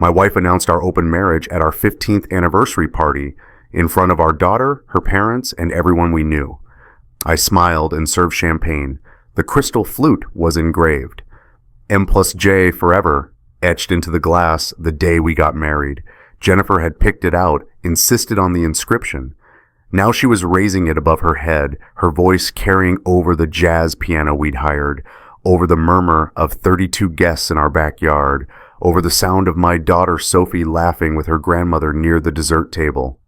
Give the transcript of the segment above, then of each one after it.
My wife announced our open marriage at our 15th anniversary party in front of our daughter, her parents, and everyone we knew. I smiled and served champagne. The crystal flute was engraved. M+J forever, etched into the glass the day we got married. Jennifer had picked it out, insisted on the inscription. Now she was raising it above her head, her voice carrying over the jazz piano we'd hired, over the murmur of 32 guests in our backyard, over the sound of my daughter Sophie laughing with her grandmother near the dessert table.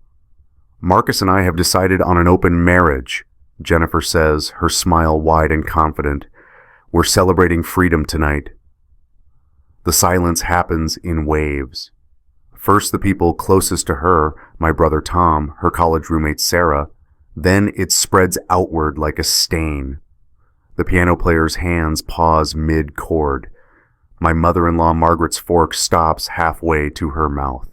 Marcus and I have decided on an open marriage, Jennifer says, her smile wide and confident. We're celebrating freedom tonight. The silence happens in waves. First the people closest to her, my brother Tom, her college roommate Sarah, then it spreads outward like a stain. The piano player's hands pause mid-chord. My mother-in-law Margaret's fork stops halfway to her mouth.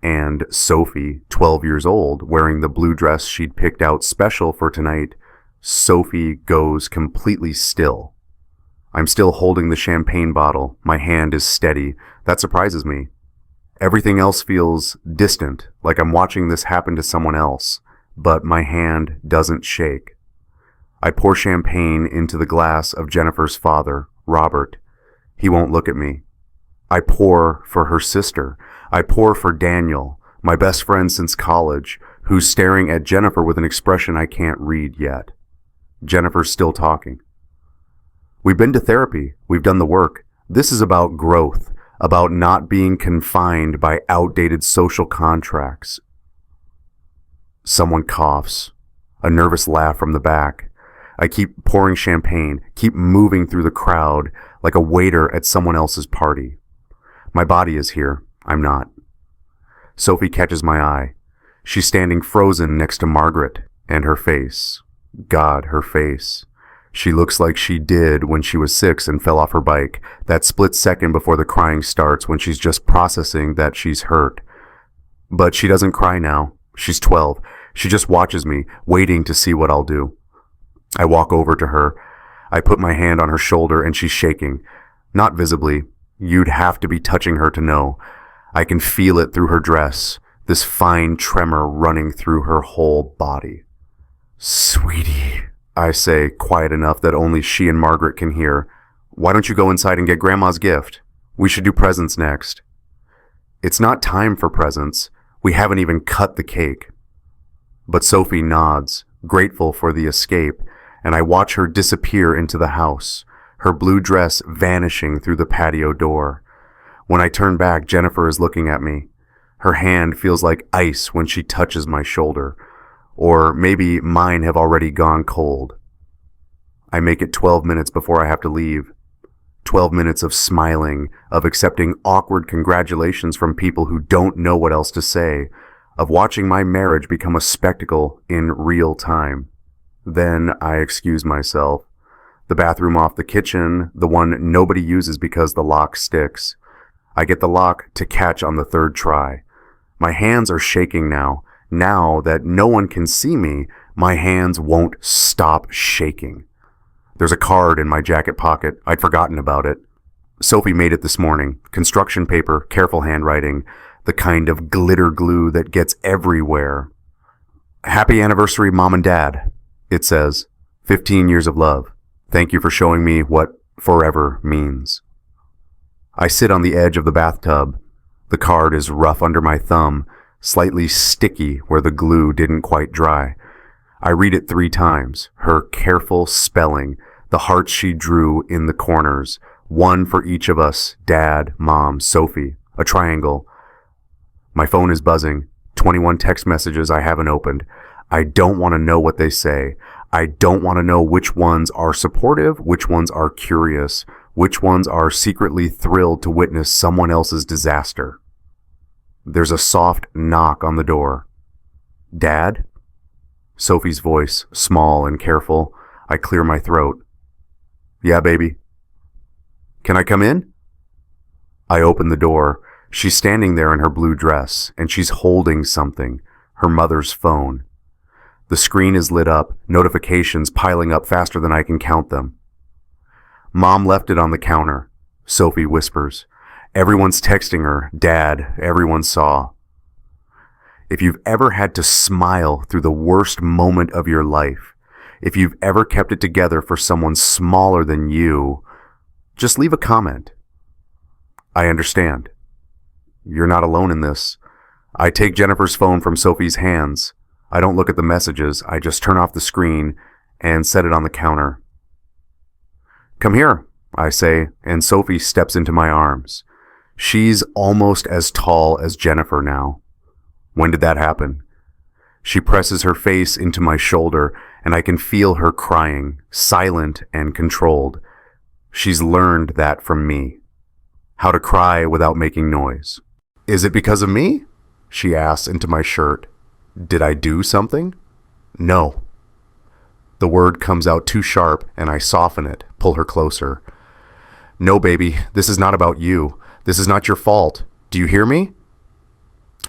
And Sophie, 12 years old, wearing the blue dress she'd picked out special for tonight, Sophie goes completely still. I'm still holding the champagne bottle. My hand is steady. That surprises me. Everything else feels distant, like I'm watching this happen to someone else, but my hand doesn't shake. I pour champagne into the glass of Jennifer's father, Robert. He won't look at me. I pour for her sister. I pour for Daniel, my best friend since college, who's staring at Jennifer with an expression I can't read yet. Jennifer's still talking. We've been to therapy. We've done the work. This is about growth, about not being confined by outdated social contracts. Someone coughs. A nervous laugh from the back. I keep pouring champagne, keep moving through the crowd like a waiter at someone else's party. My body is here. I'm not. Sophie catches my eye. She's standing frozen next to Margaret, and her face. God, her face. She looks like she did when she was 6 and fell off her bike, that split second before the crying starts when she's just processing that she's hurt. But she doesn't cry now. She's 12. She just watches me, waiting to see what I'll do. I walk over to her. I put my hand on her shoulder and she's shaking. Not visibly. You'd have to be touching her to know. I can feel it through her dress, this fine tremor running through her whole body. Sweetie, I say, quiet enough that only she and Margaret can hear. Why don't you go inside and get Grandma's gift? We should do presents next. It's not time for presents. We haven't even cut the cake. But Sophie nods, grateful for the escape, and I watch her disappear into the house, her blue dress vanishing through the patio door. When I turn back, Jennifer is looking at me. Her hand feels like ice when she touches my shoulder, or maybe mine have already gone cold. I make it 12 minutes before I have to leave. 12 minutes of smiling, of accepting awkward congratulations from people who don't know what else to say, of watching my marriage become a spectacle in real time. Then I excuse myself. The bathroom off the kitchen, the one nobody uses because the lock sticks. I get the lock to catch on the 3rd try. My hands are shaking now. Now that no one can see me, my hands won't stop shaking. There's a card in my jacket pocket. I'd forgotten about it. Sophie made it this morning. Construction paper, careful handwriting, the kind of glitter glue that gets everywhere. Happy anniversary, Mom and Dad, it says. 15 years of love. Thank you for showing me what forever means. I sit on the edge of the bathtub. The card is rough under my thumb, slightly sticky where the glue didn't quite dry. I read it 3 times, her careful spelling, the hearts she drew in the corners, one for each of us, Dad, Mom, Sophie, a triangle. My phone is buzzing, 21 text messages I haven't opened. I don't want to know what they say. I don't want to know which ones are supportive, which ones are curious, which ones are secretly thrilled to witness someone else's disaster. There's a soft knock on the door. Dad? Sophie's voice, small and careful. I clear my throat. Yeah, baby. Can I come in? I open the door. She's standing there in her blue dress, and she's holding something, her mother's phone. The screen is lit up, notifications piling up faster than I can count them. Mom left it on the counter, Sophie whispers. Everyone's texting her, Dad, everyone saw. If you've ever had to smile through the worst moment of your life, if you've ever kept it together for someone smaller than you, just leave a comment. I understand. You're not alone in this. I take Jennifer's phone from Sophie's hands. I don't look at the messages. I just turn off the screen and set it on the counter. Come here, I say, and Sophie steps into my arms. She's almost as tall as Jennifer now. When did that happen? She presses her face into my shoulder, and I can feel her crying, silent and controlled. She's learned that from me. How to cry without making noise. Is it because of me? She asks into my shirt. Did I do something? No. The word comes out too sharp, and I soften it, pull her closer. No, baby, this is not about you. This is not your fault. Do you hear me?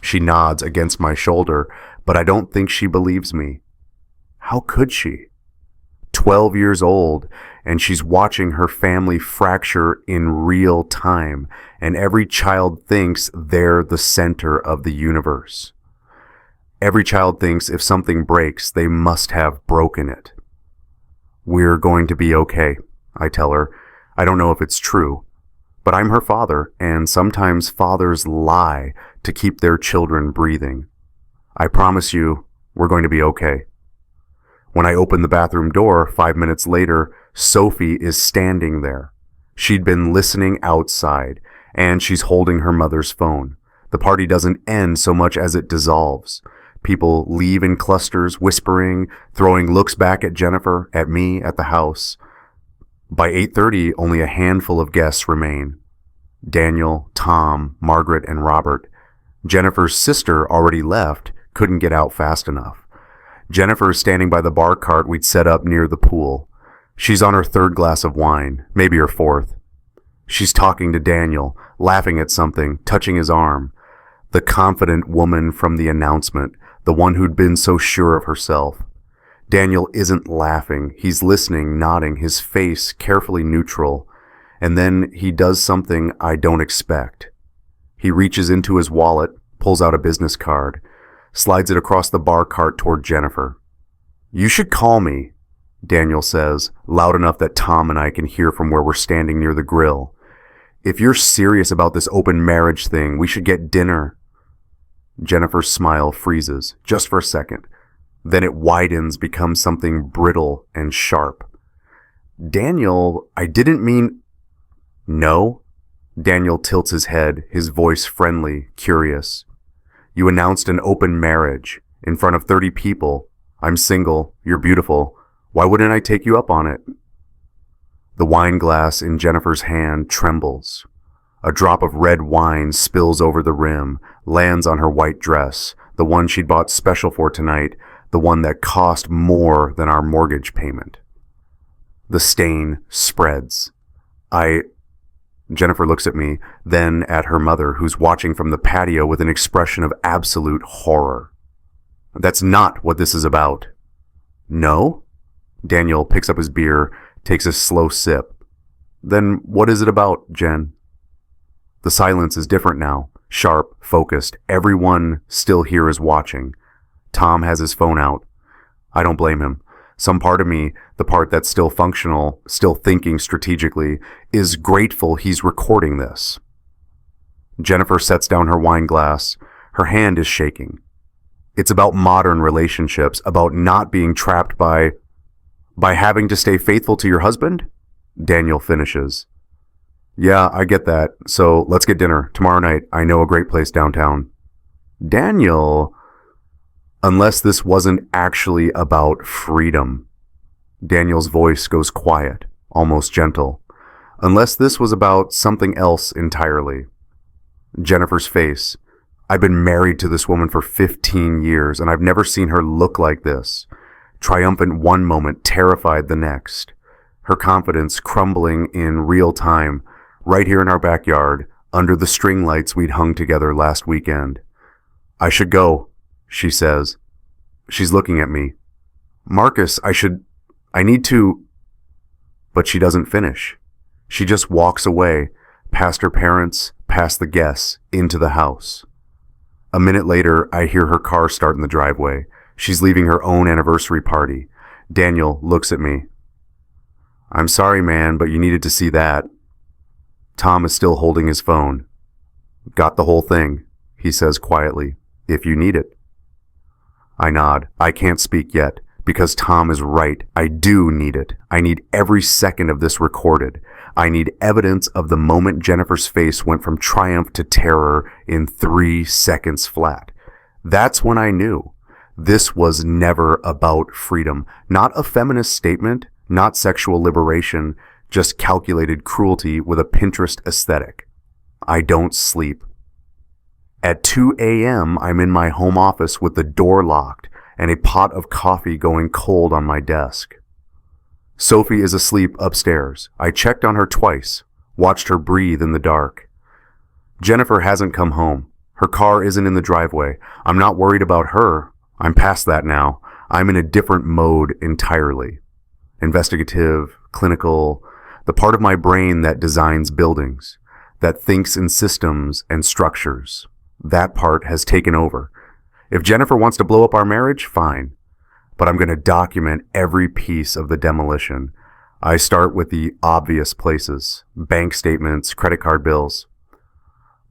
She nods against my shoulder, but I don't think she believes me. How could she? 12 years old, and she's watching her family fracture in real time, and every child thinks they're the center of the universe. Every child thinks if something breaks, they must have broken it. We're going to be okay, I tell her. I don't know if it's true, but I'm her father, and sometimes fathers lie to keep their children breathing. I promise you, we're going to be okay. When I open the bathroom door 5 minutes later, Sophie is standing there. She'd been listening outside, and she's holding her mother's phone. The party doesn't end so much as it dissolves. People leave in clusters, whispering, throwing looks back at Jennifer, at me, at the house. By 8:30, only a handful of guests remain. Daniel, Tom, Margaret, and Robert. Jennifer's sister already left, couldn't get out fast enough. Jennifer is standing by the bar cart we'd set up near the pool. She's on her third glass of wine, maybe her fourth. She's talking to Daniel, laughing at something, touching his arm. The confident woman from the announcement, the one who'd been so sure of herself. Daniel isn't laughing. He's listening, nodding, his face carefully neutral. And then he does something I don't expect. He reaches into his wallet, pulls out a business card, slides it across the bar cart toward Jennifer. You should call me, Daniel says, loud enough that Tom and I can hear from where we're standing near the grill. If you're serious about this open marriage thing, we should get dinner. Jennifer's smile freezes, just for a second. Then it widens, becomes something brittle and sharp. Daniel, I didn't mean... No? Daniel tilts his head, his voice friendly, curious. You announced an open marriage in front of 30 people. I'm single. You're beautiful. Why wouldn't I take you up on it? The wine glass in Jennifer's hand trembles. A drop of red wine spills over the rim, lands on her white dress, the one she'd bought special for tonight, the one that cost more than our mortgage payment. The stain spreads. Jennifer looks at me, then at her mother, who's watching from the patio with an expression of absolute horror. That's not what this is about. No? Daniel picks up his beer, takes a slow sip. Then what is it about, Jen? The silence is different now, sharp, focused. Everyone still here is watching. Tom has his phone out. I don't blame him. Some part of me, the part that's still functional, still thinking strategically, is grateful he's recording this. Jennifer sets down her wine glass. Her hand is shaking. It's about modern relationships, about not being trapped by having to stay faithful to your husband? Daniel finishes. Yeah, I get that. So let's get dinner. Tomorrow night, I know a great place downtown. Daniel... Unless this wasn't actually about freedom. Daniel's voice goes quiet, almost gentle. Unless this was about something else entirely. Jennifer's face. I've been married to this woman for 15 years, and I've never seen her look like this. Triumphant one moment, terrified the next. Her confidence crumbling in real time, right here in our backyard, under the string lights we'd hung together last weekend. I should go, she says. She's looking at me. Marcus, I need to... But she doesn't finish. She just walks away, past her parents, past the guests, into the house. A minute later, I hear her car start in the driveway. She's leaving her own anniversary party. Daniel looks at me. I'm sorry, man, but you needed to see that. Tom is still holding his phone. Got the whole thing, he says quietly, if you need it. I nod. I can't speak yet, because Tom is right. I do need it. I need every second of this recorded. I need evidence of the moment Jennifer's face went from triumph to terror in 3 seconds flat. That's when I knew. This was never about freedom. Not a feminist statement, not sexual liberation, just calculated cruelty with a Pinterest aesthetic. I don't sleep. At 2 a.m., I'm in my home office with the door locked and a pot of coffee going cold on my desk. Sophie is asleep upstairs. I checked on her twice, watched her breathe in the dark. Jennifer hasn't come home. Her car isn't in the driveway. I'm not worried about her. I'm past that now. I'm in a different mode entirely. Investigative, clinical, the part of my brain that designs buildings, that thinks in systems and structures. That part has taken over. If Jennifer wants to blow up our marriage, fine. But I'm going to document every piece of the demolition. I start with the obvious places: bank statements, credit card bills.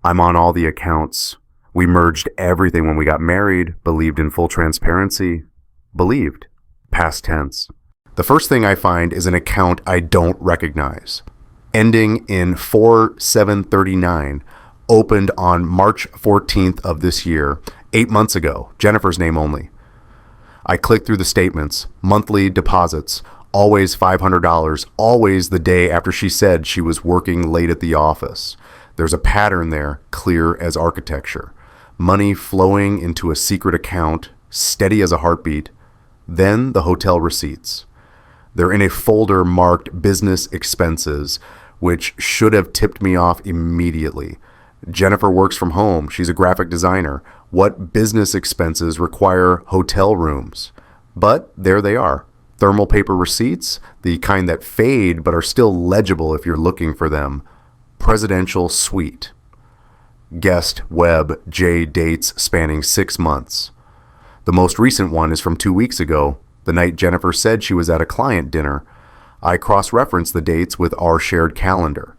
I'm on all the accounts. We merged everything when we got married, believed in full transparency. Believed. Past tense. The first thing I find is an account I don't recognize. Ending in 4739, opened on March 14th of this year, 8 months ago, Jennifer's name only. I click through the statements, monthly deposits, always $500, always the day after she said she was working late at the office. There's a pattern there, clear as architecture. Money flowing into a secret account, steady as a heartbeat. Then the hotel receipts. They're in a folder marked business expenses, which should have tipped me off immediately. Jennifer works from home. She's a graphic designer. What business expenses require hotel rooms? But there they are. Thermal paper receipts, the kind that fade but are still legible if you're looking for them. Presidential suite. Guest, web, J dates spanning 6 months. The most recent one is from 2 weeks ago, the night Jennifer said she was at a client dinner. I cross-referenced the dates with our shared calendar.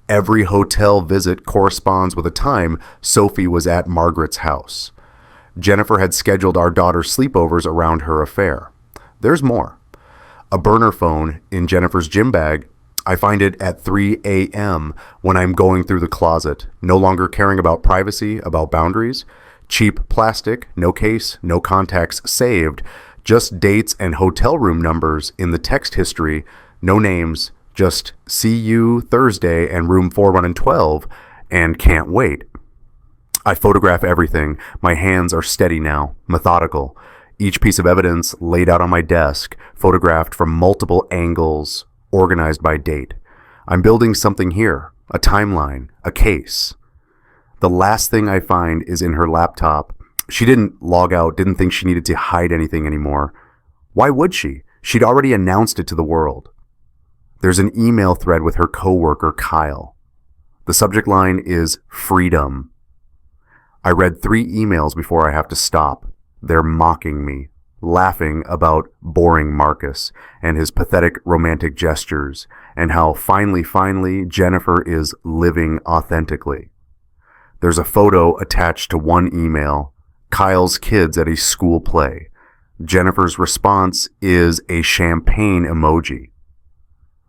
Every hotel visit corresponds with a time Sophie was at Margaret's house. Jennifer had scheduled our daughter's sleepovers around her affair. There's more. A burner phone in Jennifer's gym bag. I find it at 3 a.m. when I'm going through the closet, no longer caring about privacy, about boundaries. Cheap plastic, no case, no contacts saved, just dates and hotel room numbers in the text history, no names, just see you Thursday and room 4112, and can't wait. I photograph everything. My hands are steady now, methodical. Each piece of evidence laid out on my desk, photographed from multiple angles, organized by date. I'm building something here, a timeline, a case. The last thing I find is in her laptop. She didn't log out, didn't think she needed to hide anything anymore. Why would she? She'd already announced it to the world. There's an email thread with her coworker, Kyle. The subject line is freedom. I read 3 emails before I have to stop. They're mocking me, laughing about boring Marcus and his pathetic romantic gestures, and how finally, Jennifer is living authentically. There's a photo attached to one email, Kyle's kids at a school play. Jennifer's response is a champagne emoji.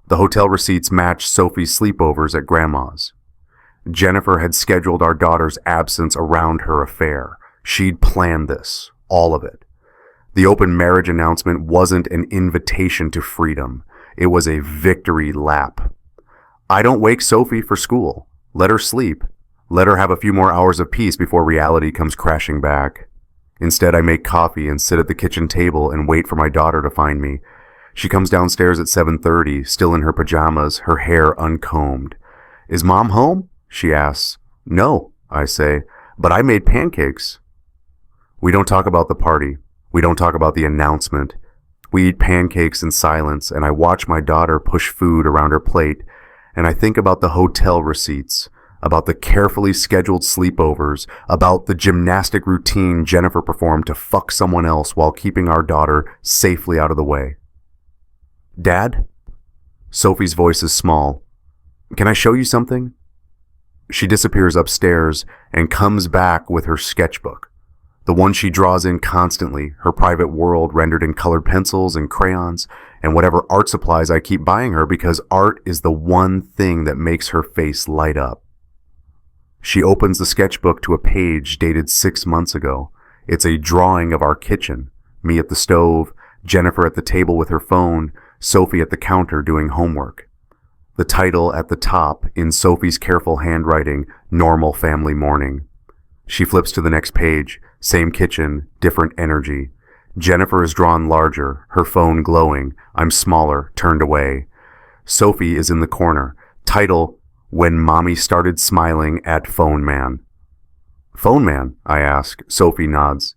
The hotel receipts match Sophie's sleepovers at Grandma's. Jennifer had scheduled our daughter's absence around her affair. She'd planned this, all of it. The open marriage announcement wasn't an invitation to freedom. It was a victory lap. I don't wake Sophie for school. Let her sleep. Let her have a few more hours of peace before reality comes crashing back. Instead, I make coffee and sit at the kitchen table and wait for my daughter to find me. She comes downstairs at 7:30, still in her pajamas, her hair uncombed. Is Mom home? She asks. No, I say, but I made pancakes. We don't talk about the party. We don't talk about the announcement. We eat pancakes in silence, and I watch my daughter push food around her plate, and I think about the hotel receipts, about the carefully scheduled sleepovers, about the gymnastic routine Jennifer performed to fuck someone else while keeping our daughter safely out of the way. "Dad?" Sophie's voice is small. "Can I show you something?" She disappears upstairs and comes back with her sketchbook. The one she draws in constantly, her private world rendered in colored pencils and crayons, and whatever art supplies I keep buying her because art is the one thing that makes her face light up. She opens the sketchbook to a page dated 6 months ago. It's a drawing of our kitchen, me at the stove, Jennifer at the table with her phone, Sophie at the counter doing homework. The title at the top, in Sophie's careful handwriting, "Normal Family Morning." She flips to the next page, same kitchen, different energy. Jennifer is drawn larger, her phone glowing. I'm smaller, turned away. Sophie is in the corner. Title, "When Mommy Started Smiling at Phone Man." "Phone Man?" I ask. Sophie nods.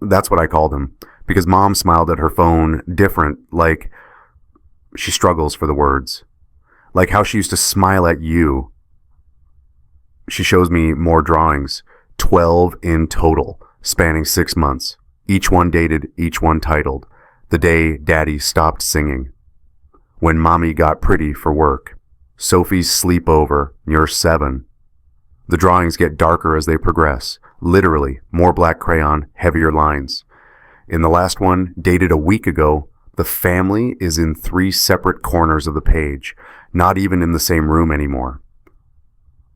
"That's what I called him, because Mom smiled at her phone different, like..." She struggles for the words. "Like how she used to smile at you." She shows me more drawings, 12 in total, spanning 6 months. Each one dated, each one titled, "The Day Daddy Stopped Singing." "When Mommy Got Pretty for Work." "Sophie's Sleepover, You're 7. The drawings get darker as they progress. Literally, more black crayon, heavier lines. In the last one, dated a week ago, the family is in 3 separate corners of the page, not even in the same room anymore.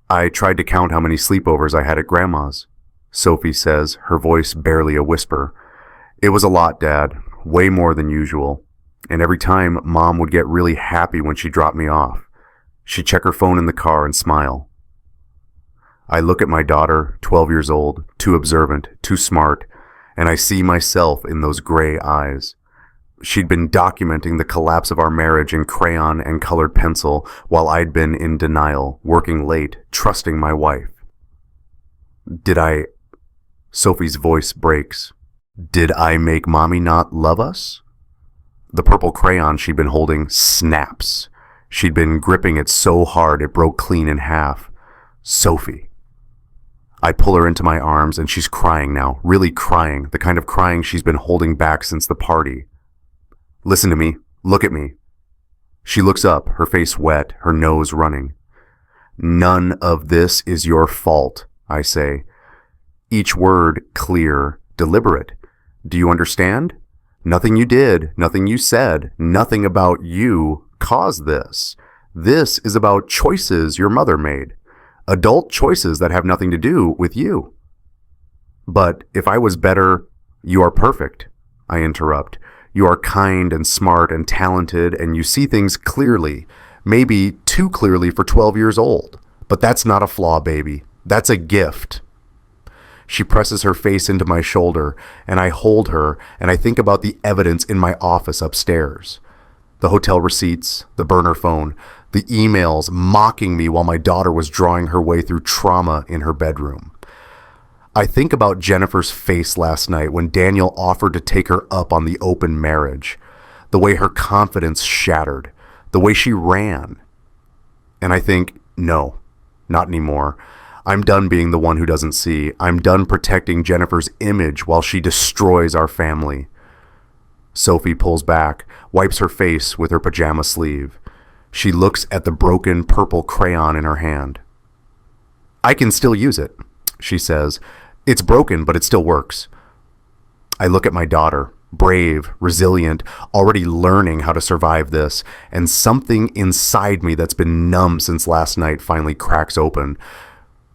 "I tried to count how many sleepovers I had at Grandma's," Sophie says, her voice barely a whisper. "It was a lot, Dad, way more than usual. And every time, Mom would get really happy when she dropped me off. She'd check her phone in the car and smile." I look at my daughter, 12 years old, too observant, too smart, and I see myself in those gray eyes. She'd been documenting the collapse of our marriage in crayon and colored pencil while I'd been in denial, working late, trusting my wife. "Did I..." Sophie's voice breaks. "Did I make Mommy not love us?" The purple crayon she'd been holding snaps. She'd been gripping it so hard it broke clean in half. "Sophie." I pull her into my arms and she's crying now, really crying, the kind of crying she's been holding back since the party. "Listen to me. Look at me." She looks up, her face wet, her nose running. "None of this is your fault," I say. Each word clear, deliberate. "Do you understand? Nothing you did, nothing you said, nothing about you caused this. This is about choices your mother made. Adult choices that have nothing to do with you." "But if I was better..." "You are perfect," I interrupt. "You are kind and smart and talented, and you see things clearly, maybe too clearly for 12 years old. But that's not a flaw, baby. That's a gift." She presses her face into my shoulder, and I hold her, and I think about the evidence in my office upstairs. The hotel receipts, the burner phone, the emails mocking me while my daughter was drawing her way through trauma in her bedroom. I think about Jennifer's face last night when Daniel offered to take her up on the open marriage, the way her confidence shattered, the way she ran. And I think, no, not anymore. I'm done being the one who doesn't see. I'm done protecting Jennifer's image while she destroys our family. Sophie pulls back, wipes her face with her pajama sleeve. She looks at the broken purple crayon in her hand. "I can still use it," she says. "It's broken, but it still works." I look at my daughter, brave, resilient, already learning how to survive this, and something inside me that's been numb since last night finally cracks open.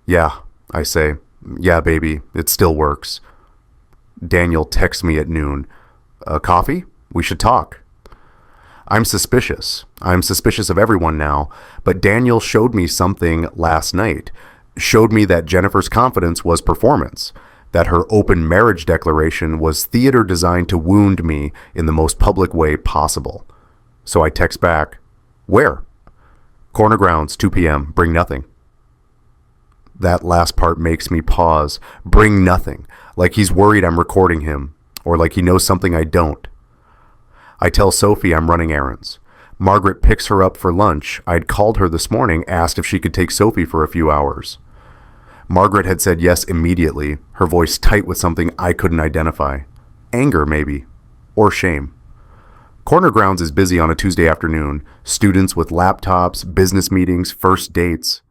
"Yeah," I say. "Yeah, baby, it still works." Daniel texts me at noon. "Coffee? We should talk." I'm suspicious. I'm suspicious of everyone now, but Daniel showed me something last night. Showed me that Jennifer's confidence was performance, that her open marriage declaration was theater designed to wound me in the most public way possible. So I text back, "Where?" "Corner Grounds, 2 p.m., bring nothing." That last part makes me pause. Bring nothing, like he's worried I'm recording him, or like he knows something I don't. I tell Sophie I'm running errands. Margaret picks her up for lunch. I'd called her this morning, asked if she could take Sophie for a few hours. Margaret had said yes immediately, her voice tight with something I couldn't identify. Anger, maybe. Or shame. Corner Grounds is busy on a Tuesday afternoon. Students with laptops, business meetings, first dates.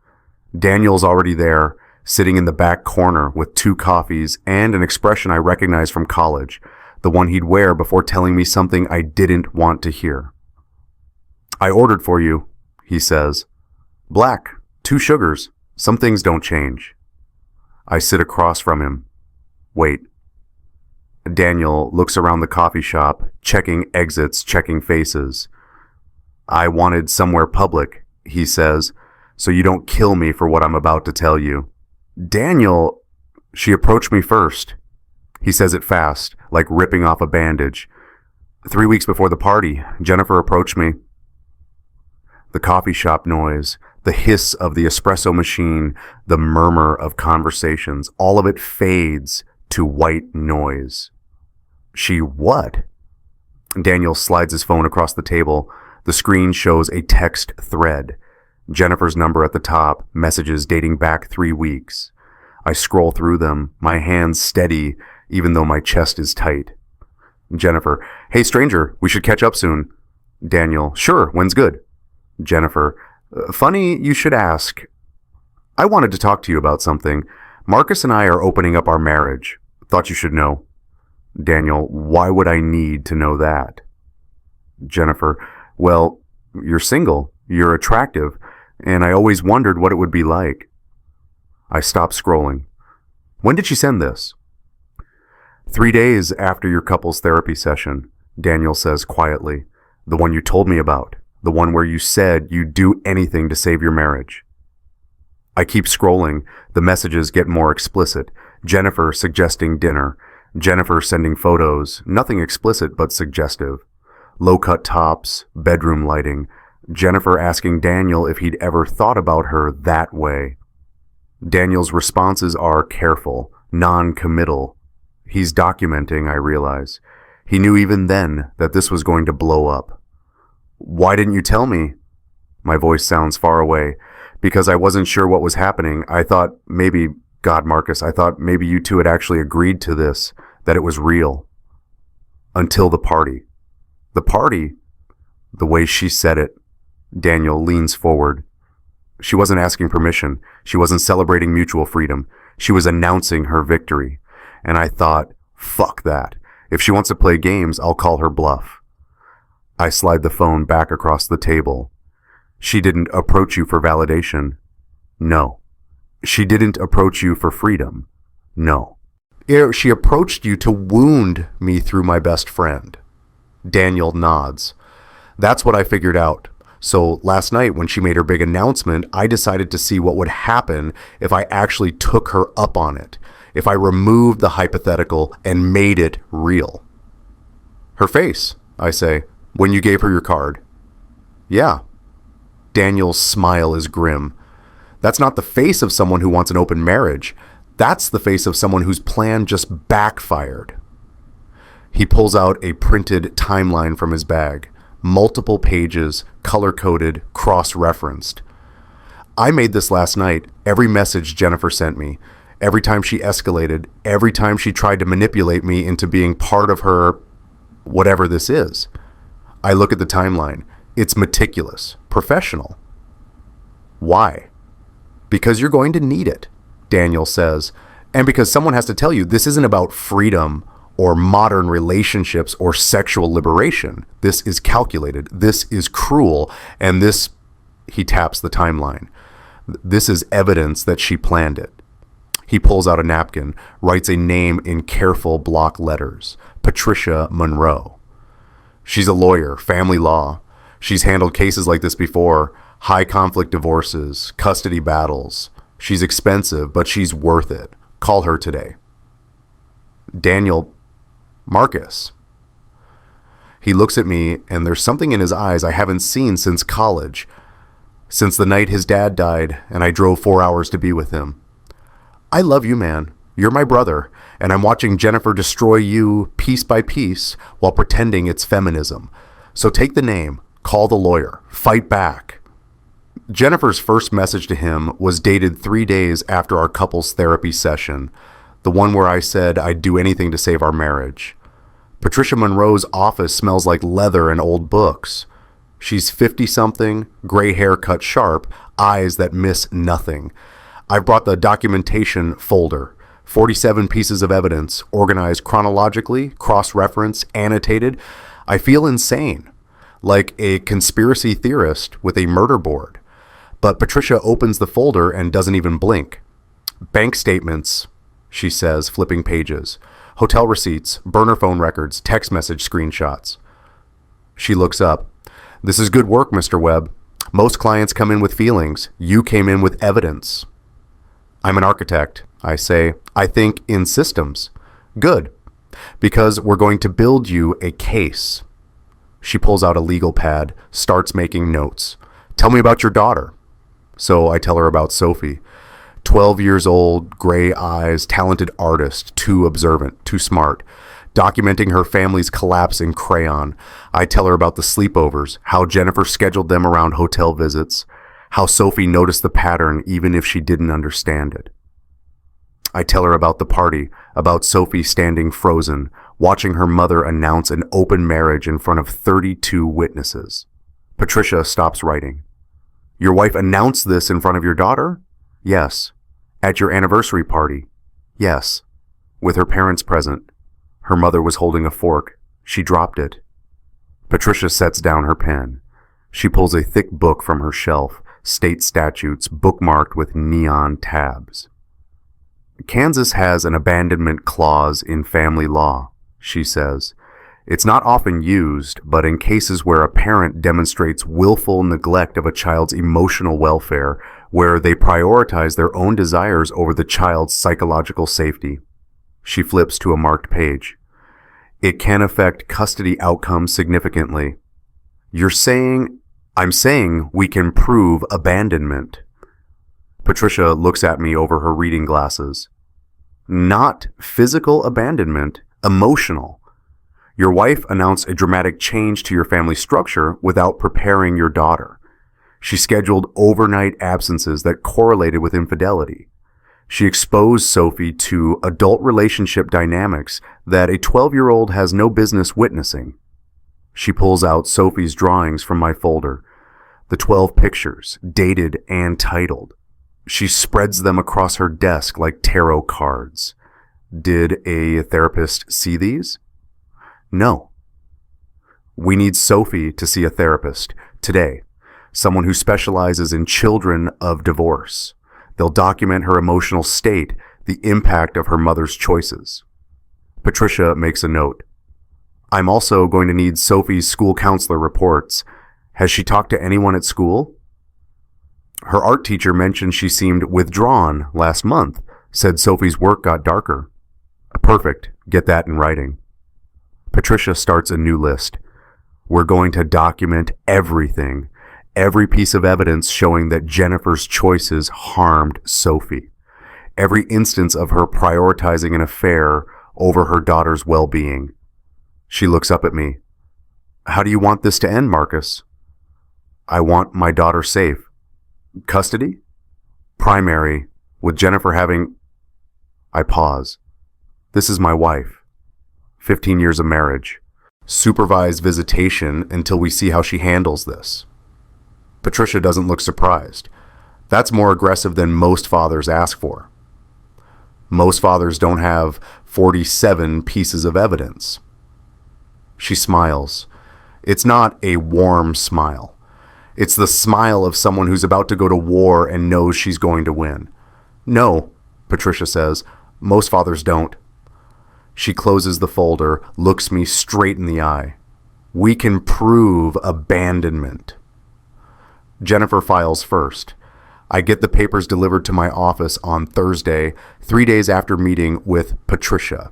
Daniel's already there, sitting in the back corner with 2 coffees and an expression I recognize from college, the one he'd wear before telling me something I didn't want to hear. I ordered for you, he says. Black, 2 sugars. Some things don't change. I sit across from him. Wait. Daniel looks around the coffee shop, checking exits, checking faces. I wanted somewhere public, he says, so you don't kill me for what I'm about to tell you. Daniel, she approached me first. He says it fast, like ripping off a bandage. 3 weeks before the party, Jennifer approached me. The coffee shop noise, the hiss of the espresso machine, the murmur of conversations, all of it fades to white noise. She what? Daniel slides his phone across the table. The screen shows a text thread. Jennifer's number at the top, messages dating back 3 weeks. I scroll through them, my hands steady, even though my chest is tight. Jennifer, hey stranger, we should catch up soon. Daniel, sure, when's good? Jennifer, funny you should ask. I wanted to talk to you about something. Marcus and I are opening up our marriage. Thought you should know. Daniel, why would I need to know that? Jennifer, well, you're single, you're attractive, and I always wondered what it would be like. I stop scrolling. When did she send this? 3 days after your couples therapy session, Daniel says quietly. The one you told me about. The one where you said you'd do anything to save your marriage. I keep scrolling. The messages get more explicit. Jennifer suggesting dinner. Jennifer sending photos. Nothing explicit but suggestive. Low-cut tops. Bedroom lighting. Jennifer asking Daniel if he'd ever thought about her that way. Daniel's responses are careful, non-committal. He's documenting, I realize. He knew even then that this was going to blow up. Why didn't you tell me? My voice sounds far away. Because I wasn't sure what was happening. I thought maybe, God, Marcus, I thought maybe you two had actually agreed to this, that it was real. Until the party. The party? The way she said it. Daniel leans forward. She wasn't asking permission. She wasn't celebrating mutual freedom. She was announcing her victory. And I thought, fuck that. If she wants to play games, I'll call her bluff. I slide the phone back across the table. She didn't approach you for validation. No. She didn't approach you for freedom. No. She approached you to wound me through my best friend. Daniel nods. That's what I figured out. So last night when she made her big announcement, I decided to see what would happen if I actually took her up on it. If I removed the hypothetical and made it real. Her face, I say, when you gave her your card. Yeah. Daniel's smile is grim. That's not the face of someone who wants an open marriage. That's the face of someone whose plan just backfired. He pulls out a printed timeline from his bag. Multiple pages, color-coded, cross-referenced. I made this last night. Every message Jennifer sent me. Every time she escalated. Every time she tried to manipulate me into being part of her, whatever this is. I look at the timeline. It's meticulous, professional. Why? Because you're going to need it, Daniel says. And because someone has to tell you this isn't about freedom or modern relationships or sexual liberation. This is calculated. This is cruel. And this, he taps the timeline. This is evidence that she planned it. He pulls out a napkin, writes a name in careful block letters. Patricia Monroe. She's a lawyer, family law. She's handled cases like this before. High conflict divorces, custody battles. She's expensive, but she's worth it. Call her today. Daniel, Marcus. He looks at me, and there's something in his eyes I haven't seen since college. Since the night his dad died, and I drove 4 hours to be with him. I love you, man. You're my brother, and I'm watching Jennifer destroy you piece by piece while pretending it's feminism. So take the name, Call the lawyer. Fight back. Jennifer's first message to him was dated 3 days after our couples therapy session, the one where I said I'd do anything to save our marriage. Patricia Monroe's office smells like leather and old books. She's 50-something, gray hair cut sharp, eyes that miss nothing. I've brought the documentation folder, 47 pieces of evidence, organized chronologically, cross-referenced, annotated. I feel insane, like a conspiracy theorist with a murder board. But Patricia opens the folder and doesn't even blink. Bank statements, she says, flipping pages. Hotel receipts, burner phone records, text message screenshots. She looks up. This is good work, Mr. Webb. Most clients come in with feelings. You came in with evidence. I'm an architect, I say. I think in systems. Good. Because we're going to build you a case. She pulls out a legal pad, starts making notes. Tell me about your daughter. So I tell her about Sophie. 12 years old, gray eyes, talented artist, too observant, too smart. Documenting her family's collapse in crayon. I tell her about the sleepovers, how Jennifer scheduled them around hotel visits, how Sophie noticed the pattern even if she didn't understand it. I tell her about the party, about Sophie standing frozen, watching her mother announce an open marriage in front of 32 witnesses. Patricia stops writing. Your wife announced this in front of your daughter? Yes. At your anniversary party? Yes. With her parents present. Her mother was holding a fork. She dropped it. Patricia sets down her pen. She pulls a thick book from her shelf, state statutes bookmarked with neon tabs. Kansas has an abandonment clause in family law, she says. It's not often used, but in cases where a parent demonstrates willful neglect of a child's emotional welfare, where they prioritize their own desires over the child's psychological safety. She flips to a marked page. It can affect custody outcomes significantly. I'm saying we can prove abandonment. Patricia looks at me over her reading glasses. Not physical abandonment, emotional. Your wife announced a dramatic change to your family structure without preparing your daughter. She scheduled overnight absences that correlated with infidelity. She exposed Sophie to adult relationship dynamics that a 12-year-old has no business witnessing. She pulls out Sophie's drawings from my folder, the 12 pictures, dated and titled. She spreads them across her desk like tarot cards. Did a therapist see these? No. We need Sophie to see a therapist today, someone who specializes in children of divorce. They'll document her emotional state, the impact of her mother's choices. Patricia makes a note. I'm also going to need Sophie's school counselor reports. Has she talked to anyone at school? Her art teacher mentioned she seemed withdrawn last month, said Sophie's work got darker. Perfect. Get that in writing. Patricia starts a new list. We're going to document everything, every piece of evidence showing that Jennifer's choices harmed Sophie, every instance of her prioritizing an affair over her daughter's well-being. She looks up at me. How do you want this to end, Marcus? I want my daughter safe. Custody? Primary, with Jennifer having... I pause. This is my wife. 15 years of marriage. Supervised visitation until we see how she handles this. Patricia doesn't look surprised. That's more aggressive than most fathers ask for. Most fathers don't have 47 pieces of evidence. She smiles. It's not a warm smile. It's the smile of someone who's about to go to war and knows she's going to win. No, Patricia says, most fathers don't. She closes the folder, looks me straight in the eye. We can prove abandonment. Jennifer files first. I get the papers delivered to my office on Thursday, 3 days after meeting with Patricia.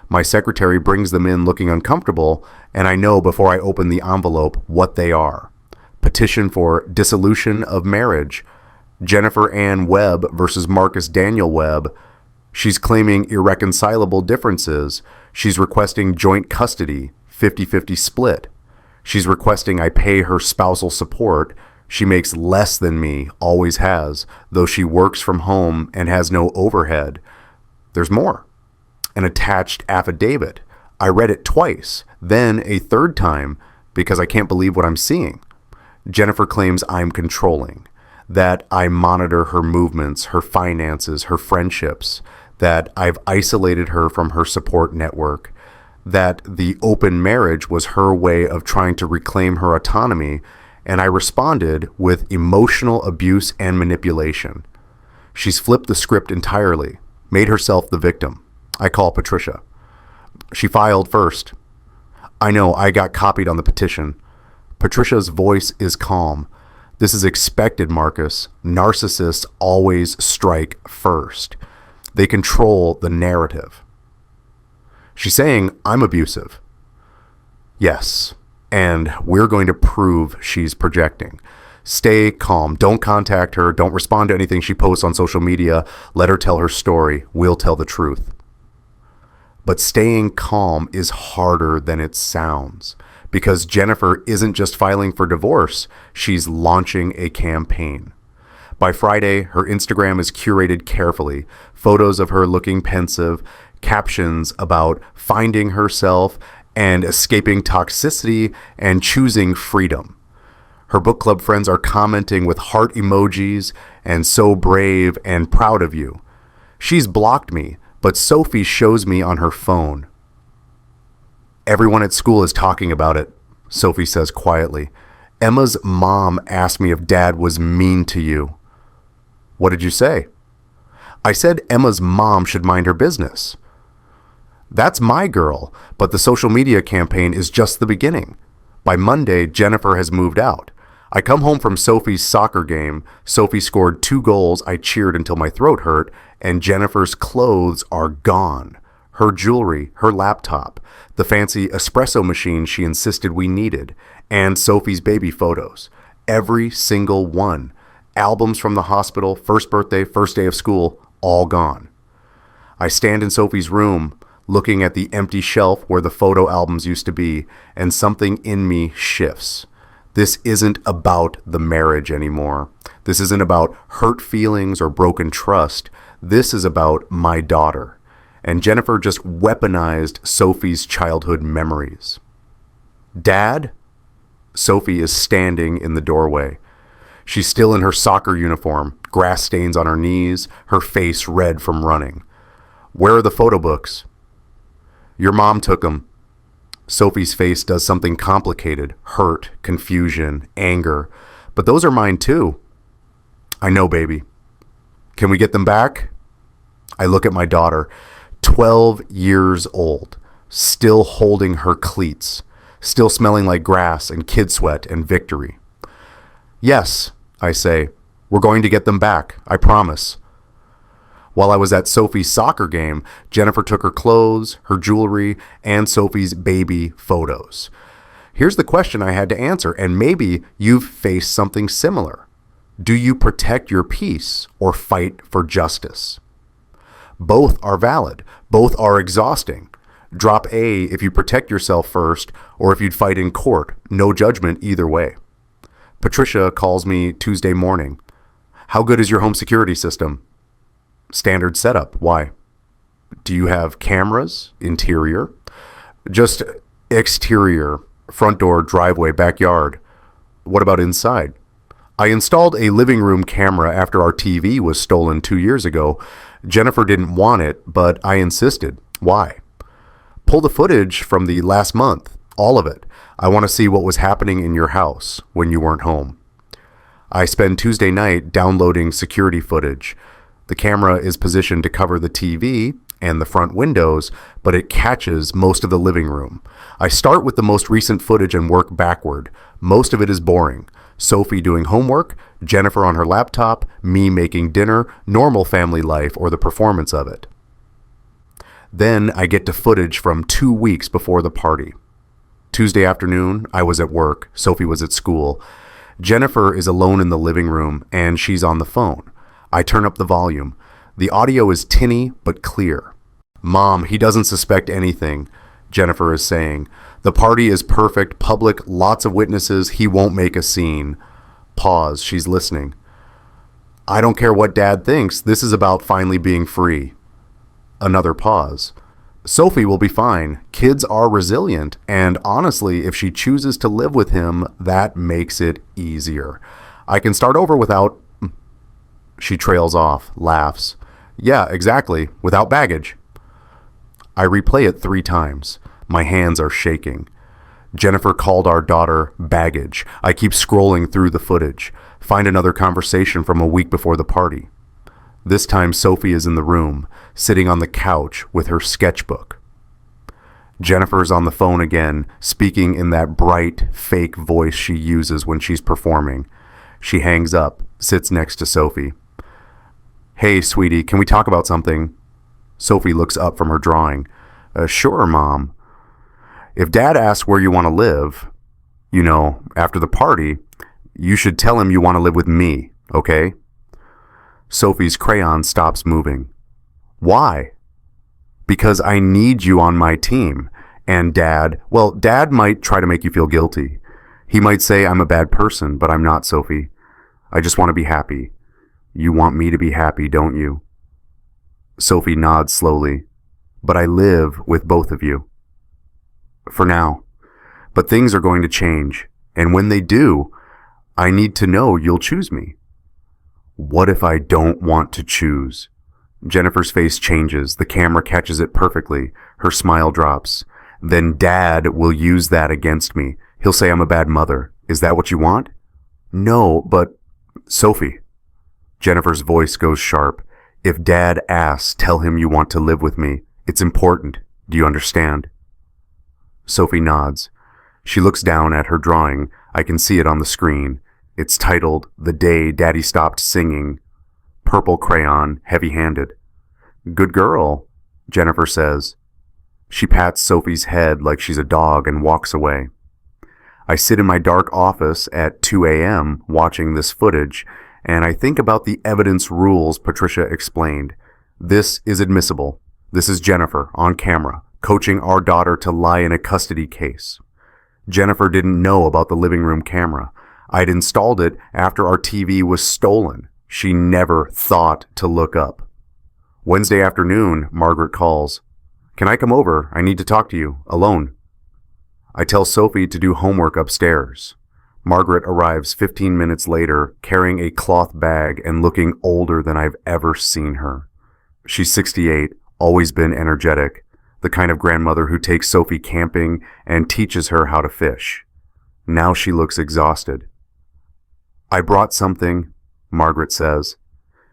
My secretary brings them in looking uncomfortable, and I know before I open the envelope what they are. Petition for dissolution of marriage. Jennifer Ann Webb versus Marcus Daniel Webb. She's claiming irreconcilable differences. She's requesting joint custody, 50-50 split. She's requesting I pay her spousal support. She makes less than me, always has, though she works from home and has no overhead. There's more. An attached affidavit. I read it twice, then a third time, because I can't believe what I'm seeing. Jennifer claims I'm controlling, that I monitor her movements, her finances, her friendships, that I've isolated her from her support network, that the open marriage was her way of trying to reclaim her autonomy, and I responded with emotional abuse and manipulation. She's flipped the script entirely, made herself the victim. I call Patricia. She filed first. I know, I got copied on the petition. Patricia's voice is calm. This is expected, Marcus. Narcissists always strike first. They control the narrative. She's saying I'm abusive. Yes, and we're going to prove she's projecting. Stay calm. Don't contact her. Don't respond to anything she posts on social media. Let her tell her story. We'll tell the truth. But staying calm is harder than it sounds, because Jennifer isn't just filing for divorce, she's launching a campaign. By Friday, her Instagram is curated carefully. Photos of her looking pensive, captions about finding herself and escaping toxicity and choosing freedom. Her book club friends are commenting with heart emojis and so brave and proud of you. She's blocked me, but Sophie shows me on her phone. Everyone at school is talking about it, Sophie says quietly. Emma's mom asked me if Dad was mean to you. What did you say? I said Emma's mom should mind her business. That's my girl, but the social media campaign is just the beginning. By Monday, Jennifer has moved out. I come home from Sophie's soccer game. Sophie scored 2 goals. I cheered until my throat hurt, and Jennifer's clothes are gone. Her jewelry, her laptop, the fancy espresso machine she insisted we needed, and Sophie's baby photos. Every single one. Albums from the hospital, first birthday, first day of school, all gone. I stand in Sophie's room, looking at the empty shelf where the photo albums used to be, and something in me shifts. This isn't about the marriage anymore. This isn't about hurt feelings or broken trust. This is about my daughter. And Jennifer just weaponized Sophie's childhood memories. Dad? Sophie is standing in the doorway. She's still in her soccer uniform, grass stains on her knees, her face red from running. Where are the photo books? Your mom took them. Sophie's face does something complicated, hurt, confusion, anger. But those are mine too. I know, baby. Can we get them back? I look at my daughter, 12 years old, still holding her cleats, still smelling like grass and kid sweat and victory. Yes, I say, we're going to get them back, I promise. While I was at Sophie's soccer game, Jennifer took her clothes, her jewelry, and Sophie's baby photos. Here's the question I had to answer, and maybe you've faced something similar. Do you protect your peace or fight for justice? Both are valid. Both are exhausting. Drop A if you protect yourself first, or if you'd fight in court. No judgment either way. Patricia calls me Tuesday morning. How good is your home security system? Standard setup. Why? Do you have cameras? Interior? Just exterior. Front door, driveway, backyard. What about inside? I installed a living room camera after our TV was stolen 2 years ago. Jennifer didn't want it, but I insisted. Why? Pull the footage from the last month. All of it. I want to see what was happening in your house when you weren't home. I spend Tuesday night downloading security footage. The camera is positioned to cover the TV and the front windows, but it catches most of the living room. I start with the most recent footage and work backward. Most of it is boring. Sophie doing homework, Jennifer on her laptop, me making dinner, normal family life, or the performance of it. Then I get to footage from 2 weeks before the party. Tuesday afternoon, I was at work. Sophie was at school. Jennifer is alone in the living room, and she's on the phone. I turn up the volume. The audio is tinny but clear. Mom, he doesn't suspect anything. Jennifer is saying. The party is perfect, public, lots of witnesses, he won't make a scene. Pause, she's listening. I don't care what Dad thinks, this is about finally being free. Another pause. Sophie will be fine. Kids are resilient, and honestly, if she chooses to live with him, that makes it easier. I can start over without... She trails off, laughs. Yeah, exactly, without baggage. I replay it 3 times. My hands are shaking. Jennifer called our daughter baggage. I keep scrolling through the footage. Find another conversation from a week before the party. This time Sophie is in the room, sitting on the couch with her sketchbook. Jennifer's on the phone again, speaking in that bright, fake voice she uses when she's performing. She hangs up, sits next to Sophie. Hey, sweetie, can we talk about something? Sophie looks up from her drawing. Sure, Mom. If Dad asks where you want to live, after the party, you should tell him you want to live with me, okay? Sophie's crayon stops moving. Why? Because I need you on my team. And Dad might try to make you feel guilty. He might say I'm a bad person, but I'm not, Sophie. I just want to be happy. You want me to be happy, don't you? Sophie nods slowly. But I live with both of you. For now. But things are going to change. And when they do, I need to know you'll choose me. What if I don't want to choose? Jennifer's face changes. The camera catches it perfectly. Her smile drops. Then Dad will use that against me. He'll say I'm a bad mother. Is that what you want? No, but... Sophie. Jennifer's voice goes sharp. If Dad asks, tell him you want to live with me. It's important. Do you understand? Sophie nods. She looks down at her drawing. I can see it on the screen. It's titled, The Day Daddy Stopped Singing. Purple crayon, heavy-handed. Good girl, Jennifer says. She pats Sophie's head like she's a dog and walks away. I sit in my dark office at 2 a.m. watching this footage, and I think about the evidence rules Patricia explained. This is admissible. This is Jennifer, on camera, coaching our daughter to lie in a custody case. Jennifer didn't know about the living room camera. I'd installed it after our TV was stolen. She never thought to look up. Wednesday afternoon, Margaret calls. Can I come over? I need to talk to you, alone. I tell Sophie to do homework upstairs. Margaret arrives 15 minutes later, carrying a cloth bag and looking older than I've ever seen her. She's 68, always been energetic, the kind of grandmother who takes Sophie camping and teaches her how to fish. Now she looks exhausted. I brought something, Margaret says.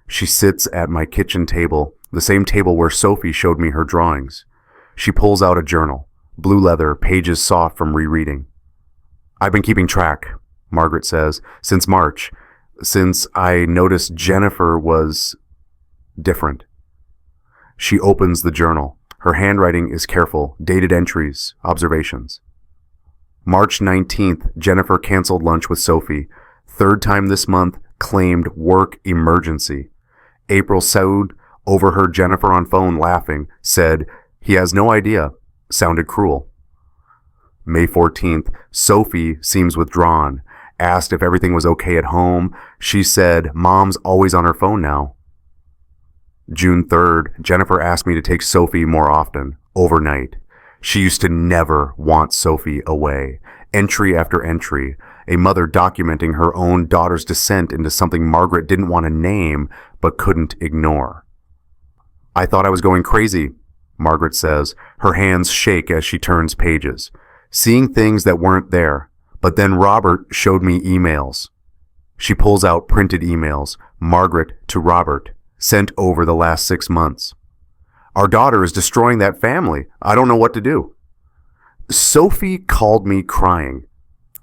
She sits at my kitchen table, the same table where Sophie showed me her drawings. She pulls out a journal, blue leather, pages soft from rereading. I've been keeping track, Margaret says, since March, since I noticed Jennifer was different. She opens the journal. Her handwriting is careful, dated entries, observations. March 19th, Jennifer canceled lunch with Sophie. 3rd time this month, claimed work emergency. April Saud overheard Jennifer on phone laughing, said, he has no idea, sounded cruel. May 14th, Sophie seems withdrawn, asked if everything was okay at home. She said, Mom's always on her phone now. June 3rd, Jennifer asked me to take Sophie more often, overnight. She used to never want Sophie away. Entry after entry, a mother documenting her own daughter's descent into something Margaret didn't want to name but couldn't ignore. I thought I was going crazy, Margaret says. Her hands shake as she turns pages, seeing things that weren't there. But then Robert showed me emails. She pulls out printed emails, Margaret to Robert, sent over the last 6 months. Our daughter is destroying that family. I don't know what to do. Sophie called me crying,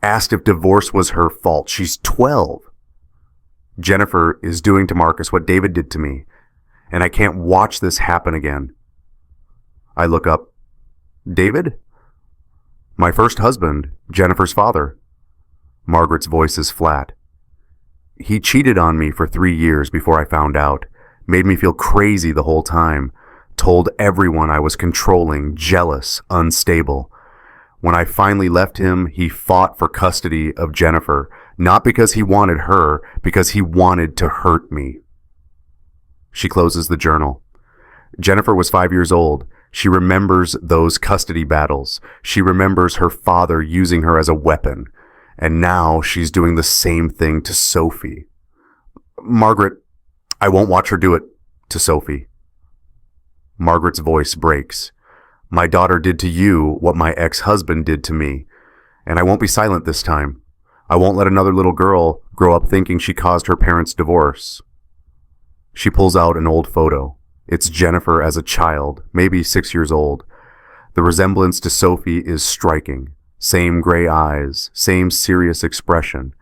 asked if divorce was her fault. She's 12. Jennifer is doing to Marcus what David did to me, and I can't watch this happen again. I look up. David? My first husband, Jennifer's father. Margaret's voice is flat. He cheated on me for 3 years before I found out, made me feel crazy the whole time, told everyone I was controlling, jealous, unstable. When I finally left him, he fought for custody of Jennifer, not because he wanted her, because he wanted to hurt me. She closes the journal. Jennifer was 5 years old. She remembers those custody battles. She remembers her father using her as a weapon. And now she's doing the same thing to Sophie. Margaret, I won't watch her do it to Sophie. Margaret's voice breaks. My daughter did to you what my ex-husband did to me. And I won't be silent this time. I won't let another little girl grow up thinking she caused her parents' divorce. She pulls out an old photo. It's Jennifer as a child, maybe 6 years old. The resemblance to Sophie is striking. Same gray eyes, same serious expression.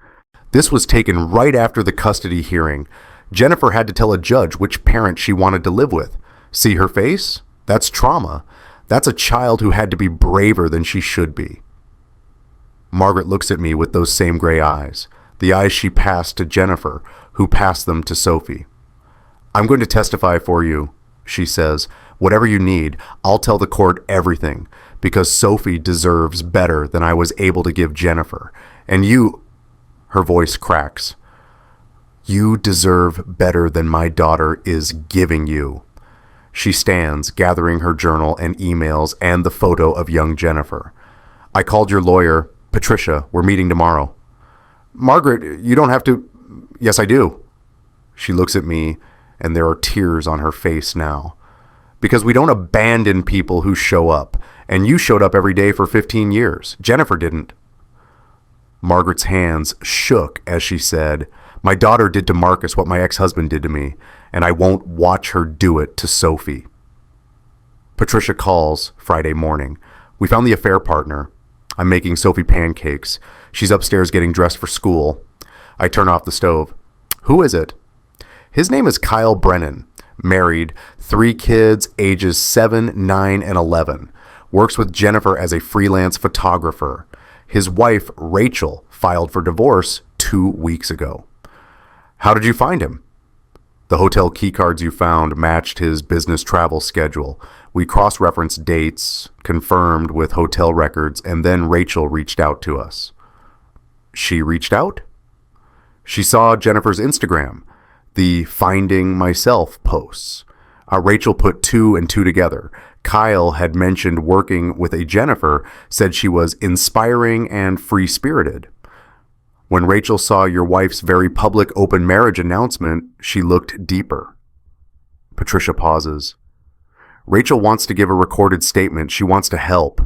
This was taken right after the custody hearing. Jennifer had to tell a judge which parent she wanted to live with. See her face? That's trauma. That's a child who had to be braver than she should be. Margaret looks at me with those same gray eyes, the eyes she passed to Jennifer, who passed them to Sophie. I'm going to testify for you, she says. Whatever you need, I'll tell the court everything, because Sophie deserves better than I was able to give Jennifer. And you, her voice cracks, you deserve better than my daughter is giving you. She stands, gathering her journal and emails and the photo of young Jennifer. I called your lawyer, Patricia. We're meeting tomorrow. Margaret, you don't have to. Yes, I do. She looks at me, and there are tears on her face now. Because we don't abandon people who show up, and you showed up every day for 15 years. Jennifer didn't. Margaret's hands shook as she said, my daughter did to Marcus what my ex-husband did to me, and I won't watch her do it to Sophie. Patricia calls Friday morning. We found the affair partner. I'm making Sophie pancakes. She's upstairs getting dressed for school. I turn off the stove. Who is it? His name is Kyle Brennan. Married, 3 kids, ages 7, 9, and 11. Works with Jennifer as a freelance photographer. His wife, Rachel, filed for divorce 2 weeks ago. How did you find him? The hotel keycards you found matched his business travel schedule. We cross-referenced dates, confirmed with hotel records, and then Rachel reached out to us. She reached out? She saw Jennifer's Instagram, the Finding Myself posts. Rachel put 2 and 2 together. Kyle had mentioned working with a Jennifer, said she was inspiring and free-spirited. When Rachel saw your wife's very public open marriage announcement, she looked deeper. Patricia pauses. Rachel wants to give a recorded statement. She wants to help.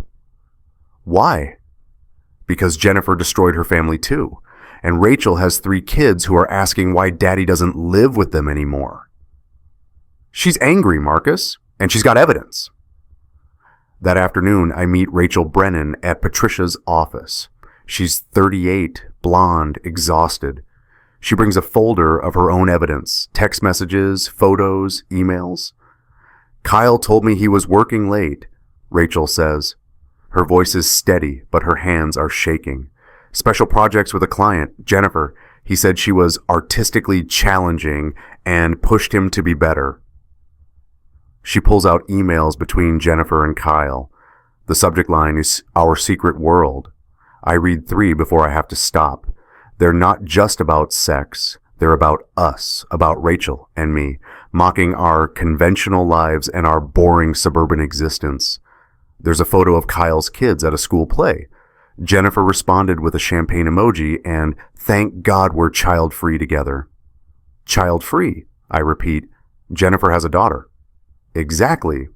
Why? Because Jennifer destroyed her family too. And Rachel has 3 kids who are asking why Daddy doesn't live with them anymore. She's angry, Marcus, and she's got evidence. That afternoon, I meet Rachel Brennan at Patricia's office. She's 38, blonde, exhausted. She brings a folder of her own evidence, text messages, photos, emails. Kyle told me he was working late, Rachel says. Her voice is steady, but her hands are shaking. Special projects with a client, Jennifer. He said she was artistically challenging and pushed him to be better. She pulls out emails between Jennifer and Kyle. The subject line is Our Secret World. I read 3 before I have to stop. They're not just about sex. They're about us, about Rachel and me, mocking our conventional lives and our boring suburban existence. There's a photo of Kyle's kids at a school play. Jennifer responded with a champagne emoji and, thank God we're child-free together. Child-free, I repeat. Jennifer has a daughter. Exactly.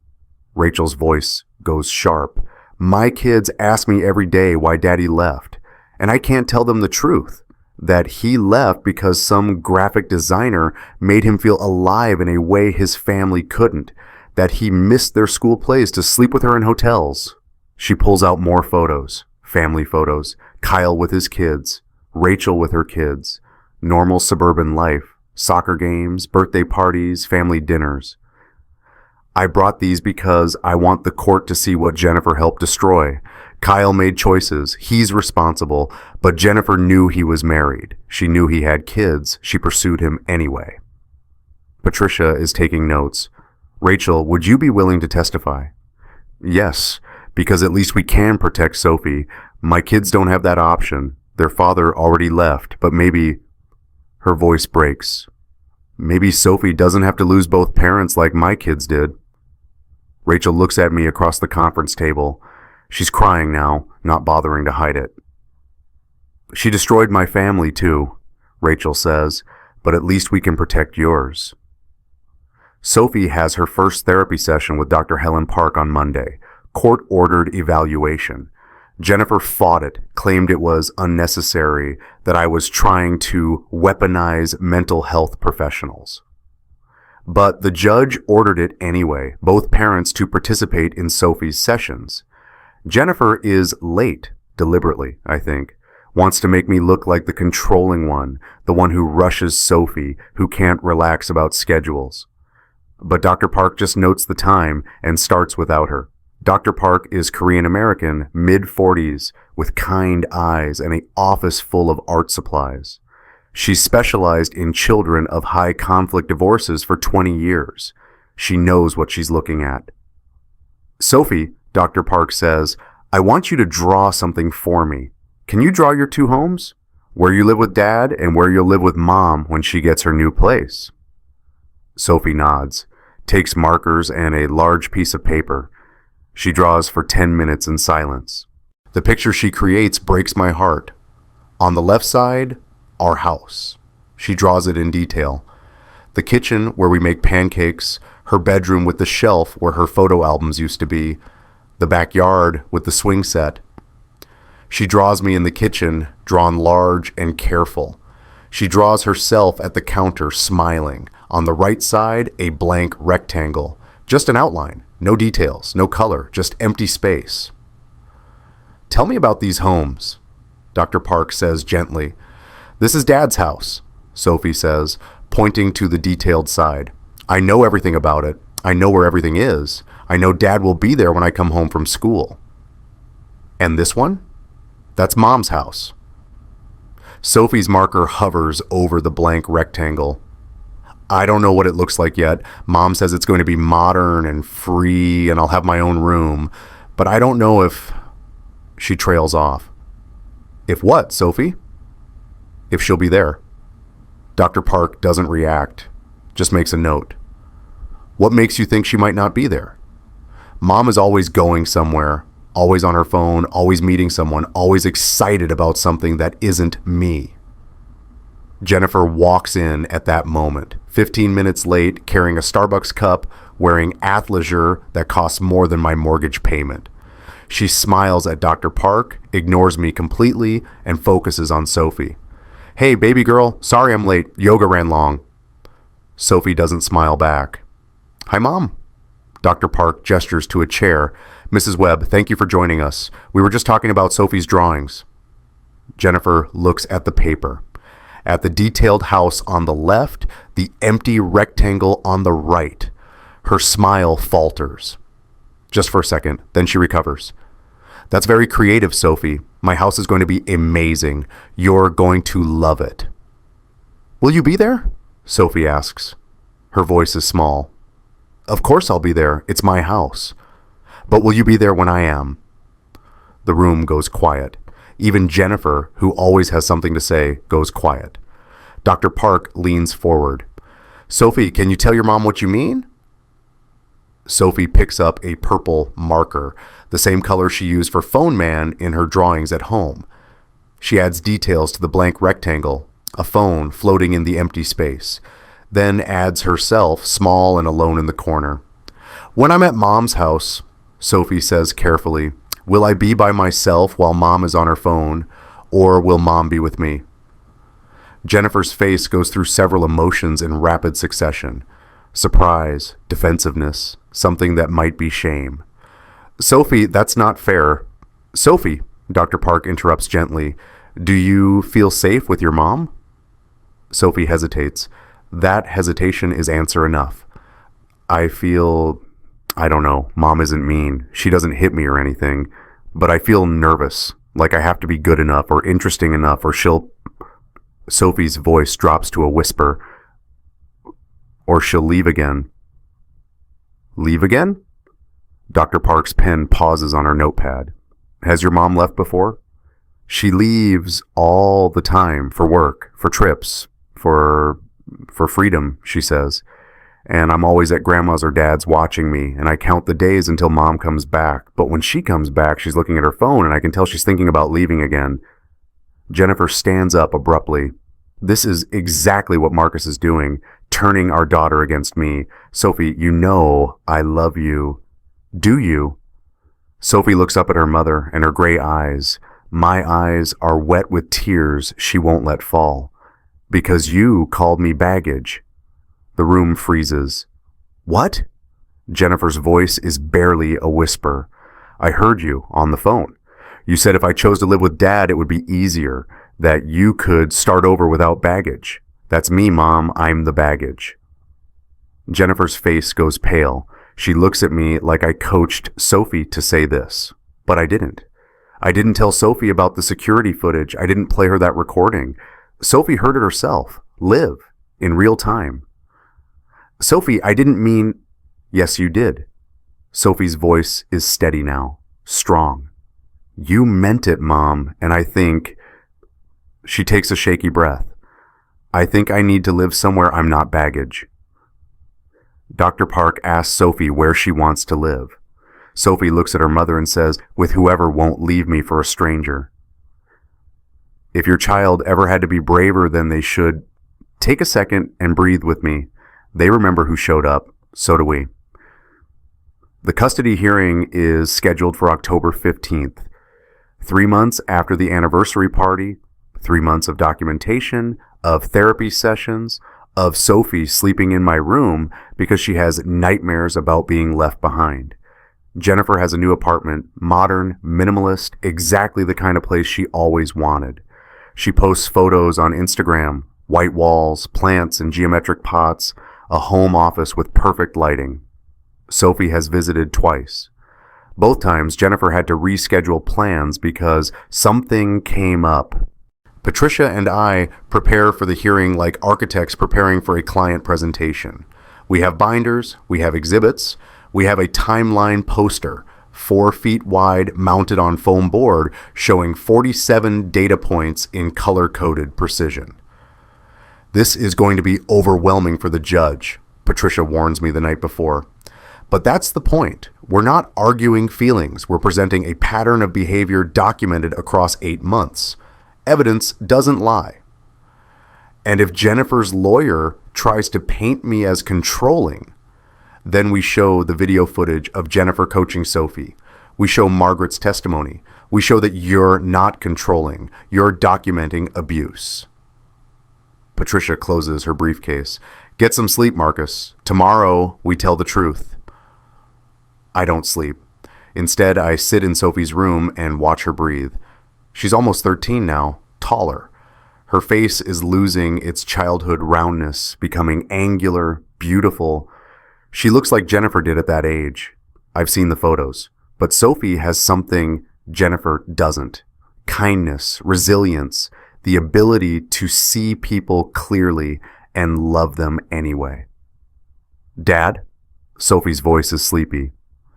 Rachel's voice goes sharp. My kids ask me every day why Daddy left, and I can't tell them the truth, that he left because some graphic designer made him feel alive in a way his family couldn't, that he missed their school plays to sleep with her in hotels. She pulls out more photos, family photos, Kyle with his kids, Rachel with her kids, normal suburban life, soccer games, birthday parties, family dinners. I brought these because I want the court to see what Jennifer helped destroy. Kyle made choices. He's responsible, but Jennifer knew he was married. She knew he had kids. She pursued him anyway. Patricia is taking notes. Rachel, would you be willing to testify? Yes, because at least we can protect Sophie. My kids don't have that option. Their father already left, but maybe... Her voice breaks. Maybe Sophie doesn't have to lose both parents like my kids did. Rachel looks at me across the conference table. She's crying now, not bothering to hide it. She destroyed my family too, Rachel says, but at least we can protect yours. Sophie has her first therapy session with Dr. Helen Park on Monday. Court-ordered evaluation. Jennifer fought it, claimed it was unnecessary, that I was trying to weaponize mental health professionals. But the judge ordered it anyway, both parents to participate in Sophie's sessions. Jennifer is late, deliberately, I think. Wants to make me look like the controlling one, the one who rushes Sophie, who can't relax about schedules. But Dr. Park just notes the time and starts without her. Dr. Park is Korean-American, mid-40s, with kind eyes and an office full of art supplies. She's specialized in children of high-conflict divorces for 20 years. She knows what she's looking at. Sophie, Dr. Park says, I want you to draw something for me. Can you draw your two homes? Where you live with Dad and where you'll live with Mom when she gets her new place. Sophie nods, takes markers and a large piece of paper. She draws for 10 minutes in silence. The picture she creates breaks my heart. On the left side, our house. She draws it in detail. The kitchen where we make pancakes, her bedroom with the shelf where her photo albums used to be, the backyard with the swing set. She draws me in the kitchen, drawn large and careful. She draws herself at the counter, smiling. On the right side, a blank rectangle. Just an outline. No details, no color, just empty space. Tell me about these homes, Dr. Park says gently. This is Dad's house, Sophie says, pointing to the detailed side. I know everything about it. I know where everything is. I know Dad will be there when I come home from school. And this one? That's Mom's house. Sophie's marker hovers over the blank rectangle. I don't know what it looks like yet. Mom says it's going to be modern and free and I'll have my own room. But I don't know if... She trails off. If what, Sophie? If she'll be there. Dr. Park doesn't react, just makes a note. What makes you think she might not be there? Mom is always going somewhere, always on her phone, always meeting someone, always excited about something that isn't me. Jennifer walks in at that moment, 15 minutes late, carrying a Starbucks cup, wearing athleisure that costs more than my mortgage payment. She smiles at Dr. Park, ignores me completely, and focuses on Sophie. Hey, baby girl, sorry I'm late. Yoga ran long. Sophie doesn't smile back. Hi, Mom. Dr. Park gestures to a chair. Mrs. Webb, thank you for joining us. We were just talking about Sophie's drawings. Jennifer looks at the paper. At the detailed house on the left, the empty rectangle on the right. Her smile falters. Just for a second, then she recovers. That's very creative, Sophie. My house is going to be amazing. You're going to love it. Will you be there? Sophie asks. Her voice is small. Of course I'll be there. It's my house. But will you be there when I am? The room goes quiet. Even Jennifer, who always has something to say, goes quiet. Dr. Park leans forward. Sophie, can you tell your mom what you mean? Sophie picks up a purple marker, the same color she used for Phone Man in her drawings at home. She adds details to the blank rectangle, a phone floating in the empty space, then adds herself, small and alone in the corner. When I'm at Mom's house, Sophie says carefully, will I be by myself while Mom is on her phone, or will Mom be with me? Jennifer's face goes through several emotions in rapid succession. Surprise, defensiveness, something that might be shame. Sophie, that's not fair. Sophie, Dr. Park interrupts gently, do you feel safe with your mom? Sophie hesitates. That hesitation is answer enough. I don't know, Mom isn't mean. She doesn't hit me or anything. But I feel nervous, like I have to be good enough or interesting enough or she'll... Sophie's voice drops to a whisper. Or she'll leave again. Leave again? Dr. Park's pen pauses on her notepad. Has your mom left before? She leaves all the time for work, for trips, for freedom, she says. And I'm always at grandma's or dad's watching me, and I count the days until mom comes back. But when she comes back, she's looking at her phone, and I can tell she's thinking about leaving again. Jennifer stands up abruptly. This is exactly what Marcus is doing, turning our daughter against me. Sophie, you know I love you. Do you? Sophie looks up at her mother, and her gray eyes, my eyes, are wet with tears she won't let fall. Because you called me baggage. The room freezes. What? Jennifer's voice is barely a whisper. I heard you on the phone. You said if I chose to live with Dad, it would be easier, that you could start over without baggage. That's me, Mom. I'm the baggage. Jennifer's face goes pale. She looks at me like I coached Sophie to say this. But I didn't. I didn't tell Sophie about the security footage. I didn't play her that recording. Sophie heard it herself, live, in real time. Sophie, I didn't mean... Yes, you did. Sophie's voice is steady now, strong. You meant it, Mom, and I think... She takes a shaky breath. I think I need to live somewhere I'm not baggage. Dr. Park asks Sophie where she wants to live. Sophie looks at her mother and says, with whoever won't leave me for a stranger. If your child ever had to be braver than they should, take a second and breathe with me. They remember who showed up. So do we. The custody hearing is scheduled for October 15th. 3 months after the anniversary party, 3 months of documentation, of therapy sessions, of Sophie sleeping in my room because she has nightmares about being left behind. Jennifer has a new apartment, modern, minimalist, exactly the kind of place she always wanted. She posts photos on Instagram, white walls, plants in geometric pots, a home office with perfect lighting. Sophie has visited twice. Both times, Jennifer had to reschedule plans because something came up. Patricia and I prepare for the hearing like architects preparing for a client presentation. We have binders, we have exhibits, we have a timeline poster, 4 feet wide, mounted on foam board, showing 47 data points in color-coded precision. This is going to be overwhelming for the judge, Patricia warns me the night before. But that's the point. We're not arguing feelings. We're presenting a pattern of behavior documented across 8 months. Evidence doesn't lie. And if Jennifer's lawyer tries to paint me as controlling, then we show the video footage of Jennifer coaching Sophie. We show Margaret's testimony. We show that you're not controlling. You're documenting abuse. Patricia closes her briefcase. Get some sleep, Marcus. Tomorrow we tell the truth. I don't sleep. Instead, I sit in Sophie's room and watch her breathe. She's almost 13 now, taller. Her face is losing its childhood roundness, becoming angular, beautiful. She looks like Jennifer did at that age. I've seen the photos. But Sophie has something Jennifer doesn't. Kindness, resilience, the ability to see people clearly and love them anyway. Dad? Sophie's voice is sleepy.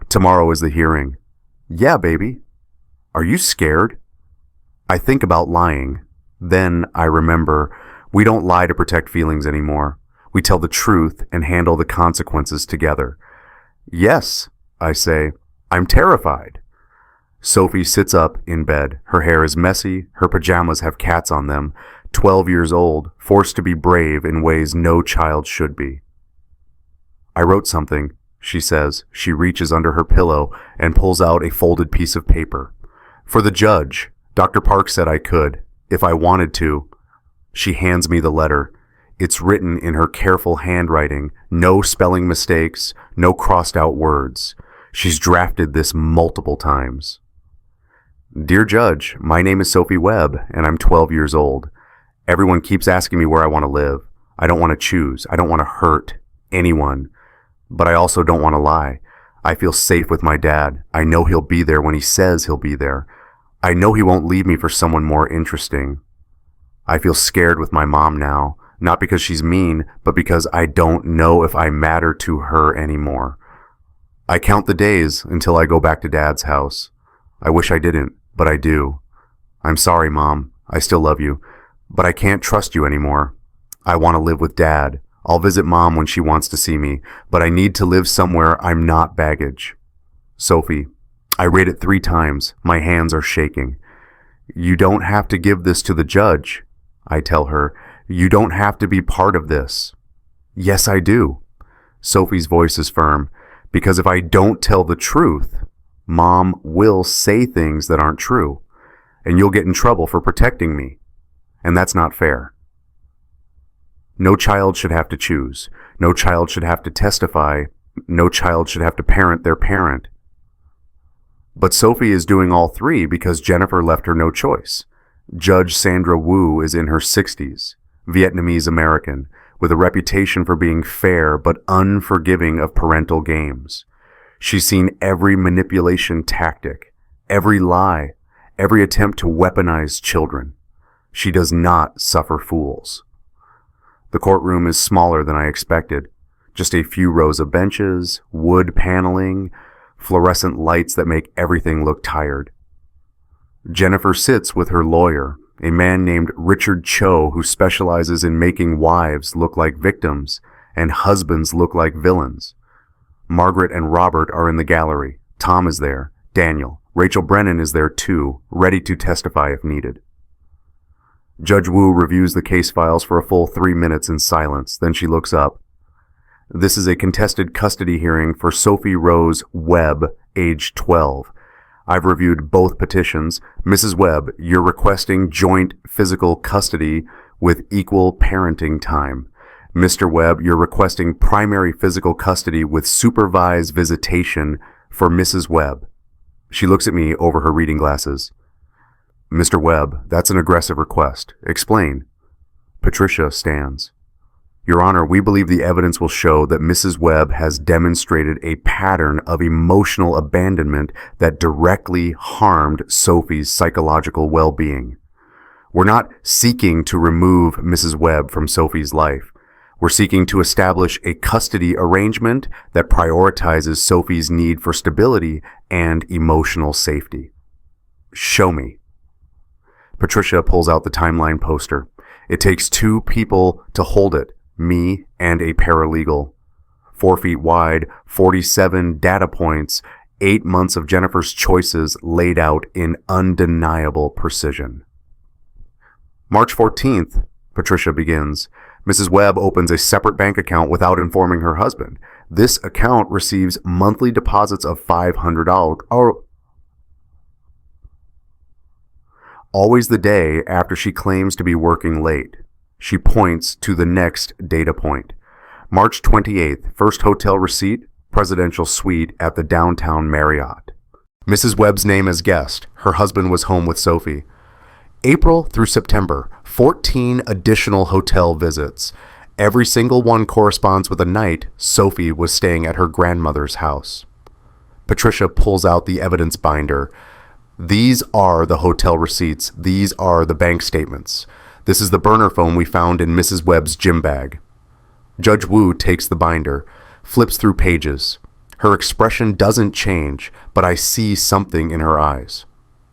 Tomorrow is the hearing. Yeah, baby. Are you scared? I think about lying. Then I remember we don't lie to protect feelings anymore. We tell the truth and handle the consequences together. Yes, I say. I'm terrified. Sophie sits up in bed. Her hair is messy. Her pajamas have cats on them. 12 years old, forced to be brave in ways no child should be. I wrote something, she says. She reaches under her pillow and pulls out a folded piece of paper. For the judge, Dr. Park said I could, if I wanted to. She hands me the letter. It's written in her careful handwriting, no spelling mistakes, no crossed out words. She's drafted this multiple times. Dear Judge, my name is Sophie Webb, and I'm 12 years old. Everyone keeps asking me where I want to live. I don't want to choose. I don't want to hurt anyone. But I also don't want to lie. I feel safe with my dad. I know he'll be there when he says he'll be there. I know he won't leave me for someone more interesting. I feel scared with my mom now, not because she's mean, but because I don't know if I matter to her anymore. I count the days until I go back to Dad's house. I wish I didn't, but I do. I'm sorry, Mom. I still love you, but I can't trust you anymore. I want to live with Dad. I'll visit Mom when she wants to see me, but I need to live somewhere I'm not baggage. Sophie, I read it 3 times. My hands are shaking. You don't have to give this to the judge, I tell her. You don't have to be part of this. Yes, I do. Sophie's voice is firm, because if I don't tell the truth, Mom will say things that aren't true, and you'll get in trouble for protecting me, and that's not fair. No child should have to choose. No child should have to testify. No child should have to parent their parent. But Sophie is doing all 3 because Jennifer left her no choice. Judge Sandra Wu is in her 60s, Vietnamese American, with a reputation for being fair but unforgiving of parental games. She's seen every manipulation tactic, every lie, every attempt to weaponize children. She does not suffer fools. The courtroom is smaller than I expected. Just a few rows of benches, wood paneling, fluorescent lights that make everything look tired. Jennifer sits with her lawyer, a man named Richard Cho, who specializes in making wives look like victims and husbands look like villains. Margaret and Robert are in the gallery. Tom is there. Daniel. Rachel Brennan is there too, ready to testify if needed. Judge Wu reviews the case files for a full 3 minutes in silence. Then she looks up. This is a contested custody hearing for Sophie Rose Webb, age 12. I've reviewed both petitions. Mrs. Webb, you're requesting joint physical custody with equal parenting time. Mr. Webb, you're requesting primary physical custody with supervised visitation for Mrs. Webb. She looks at me over her reading glasses. Mr. Webb, that's an aggressive request. Explain. Patricia stands. Your Honor, we believe the evidence will show that Mrs. Webb has demonstrated a pattern of emotional abandonment that directly harmed Sophie's psychological well-being. We're not seeking to remove Mrs. Webb from Sophie's life. We're seeking to establish a custody arrangement that prioritizes Sophie's need for stability and emotional safety. Show me. Patricia pulls out the timeline poster. It takes 2 people to hold it, me and a paralegal. 4 feet wide, 47 data points, 8 months of Jennifer's choices laid out in undeniable precision. March 14th, Patricia begins. Mrs. Webb opens a separate bank account without informing her husband. This account receives monthly deposits of $500. Always the day after she claims to be working late. She points to the next data point. March 28th, first hotel receipt, presidential suite at the downtown Marriott. Mrs. Webb's name as guest. Her husband was home with Sophie. April through September, 14 additional hotel visits. Every single one corresponds with a night Sophie was staying at her grandmother's house. Patricia pulls out the evidence binder. These are the hotel receipts. These are the bank statements. This is the burner phone we found in Mrs. Webb's gym bag. Judge Wu takes the binder, flips through pages. Her expression doesn't change, but I see something in her eyes.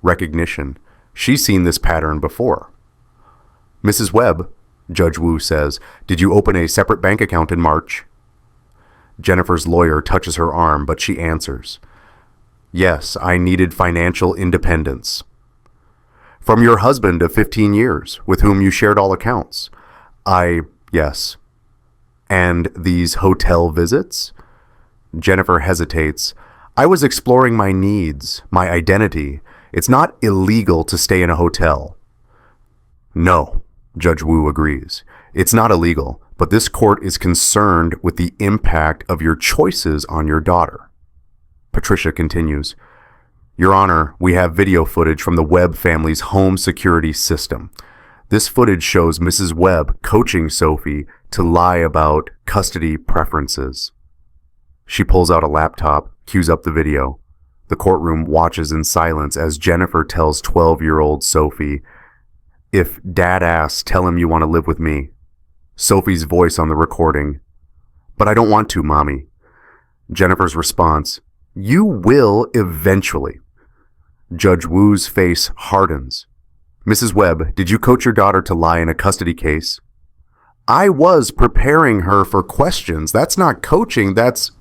Recognition. She's seen this pattern before. Mrs. Webb, Judge Wu says, did you open a separate bank account in March? Jennifer's lawyer touches her arm, but she answers. Yes, I needed financial independence. From your husband of 15 years, with whom you shared all accounts. Yes. And these hotel visits? Jennifer hesitates. I was exploring my needs, my identity. It's not illegal to stay in a hotel. No, Judge Wu agrees. It's not illegal, but this court is concerned with the impact of your choices on your daughter. Patricia continues. Your Honor, we have video footage from the Webb family's home security system. This footage shows Mrs. Webb coaching Sophie to lie about custody preferences. She pulls out a laptop, cues up the video. The courtroom watches in silence as Jennifer tells 12-year-old Sophie, if Dad asks, tell him you want to live with me. Sophie's voice on the recording, but I don't want to, Mommy. Jennifer's response, You will eventually. Judge Wu's face hardens. Mrs. Webb, did you coach your daughter to lie in a custody case? I was preparing her for questions. That's not coaching. That's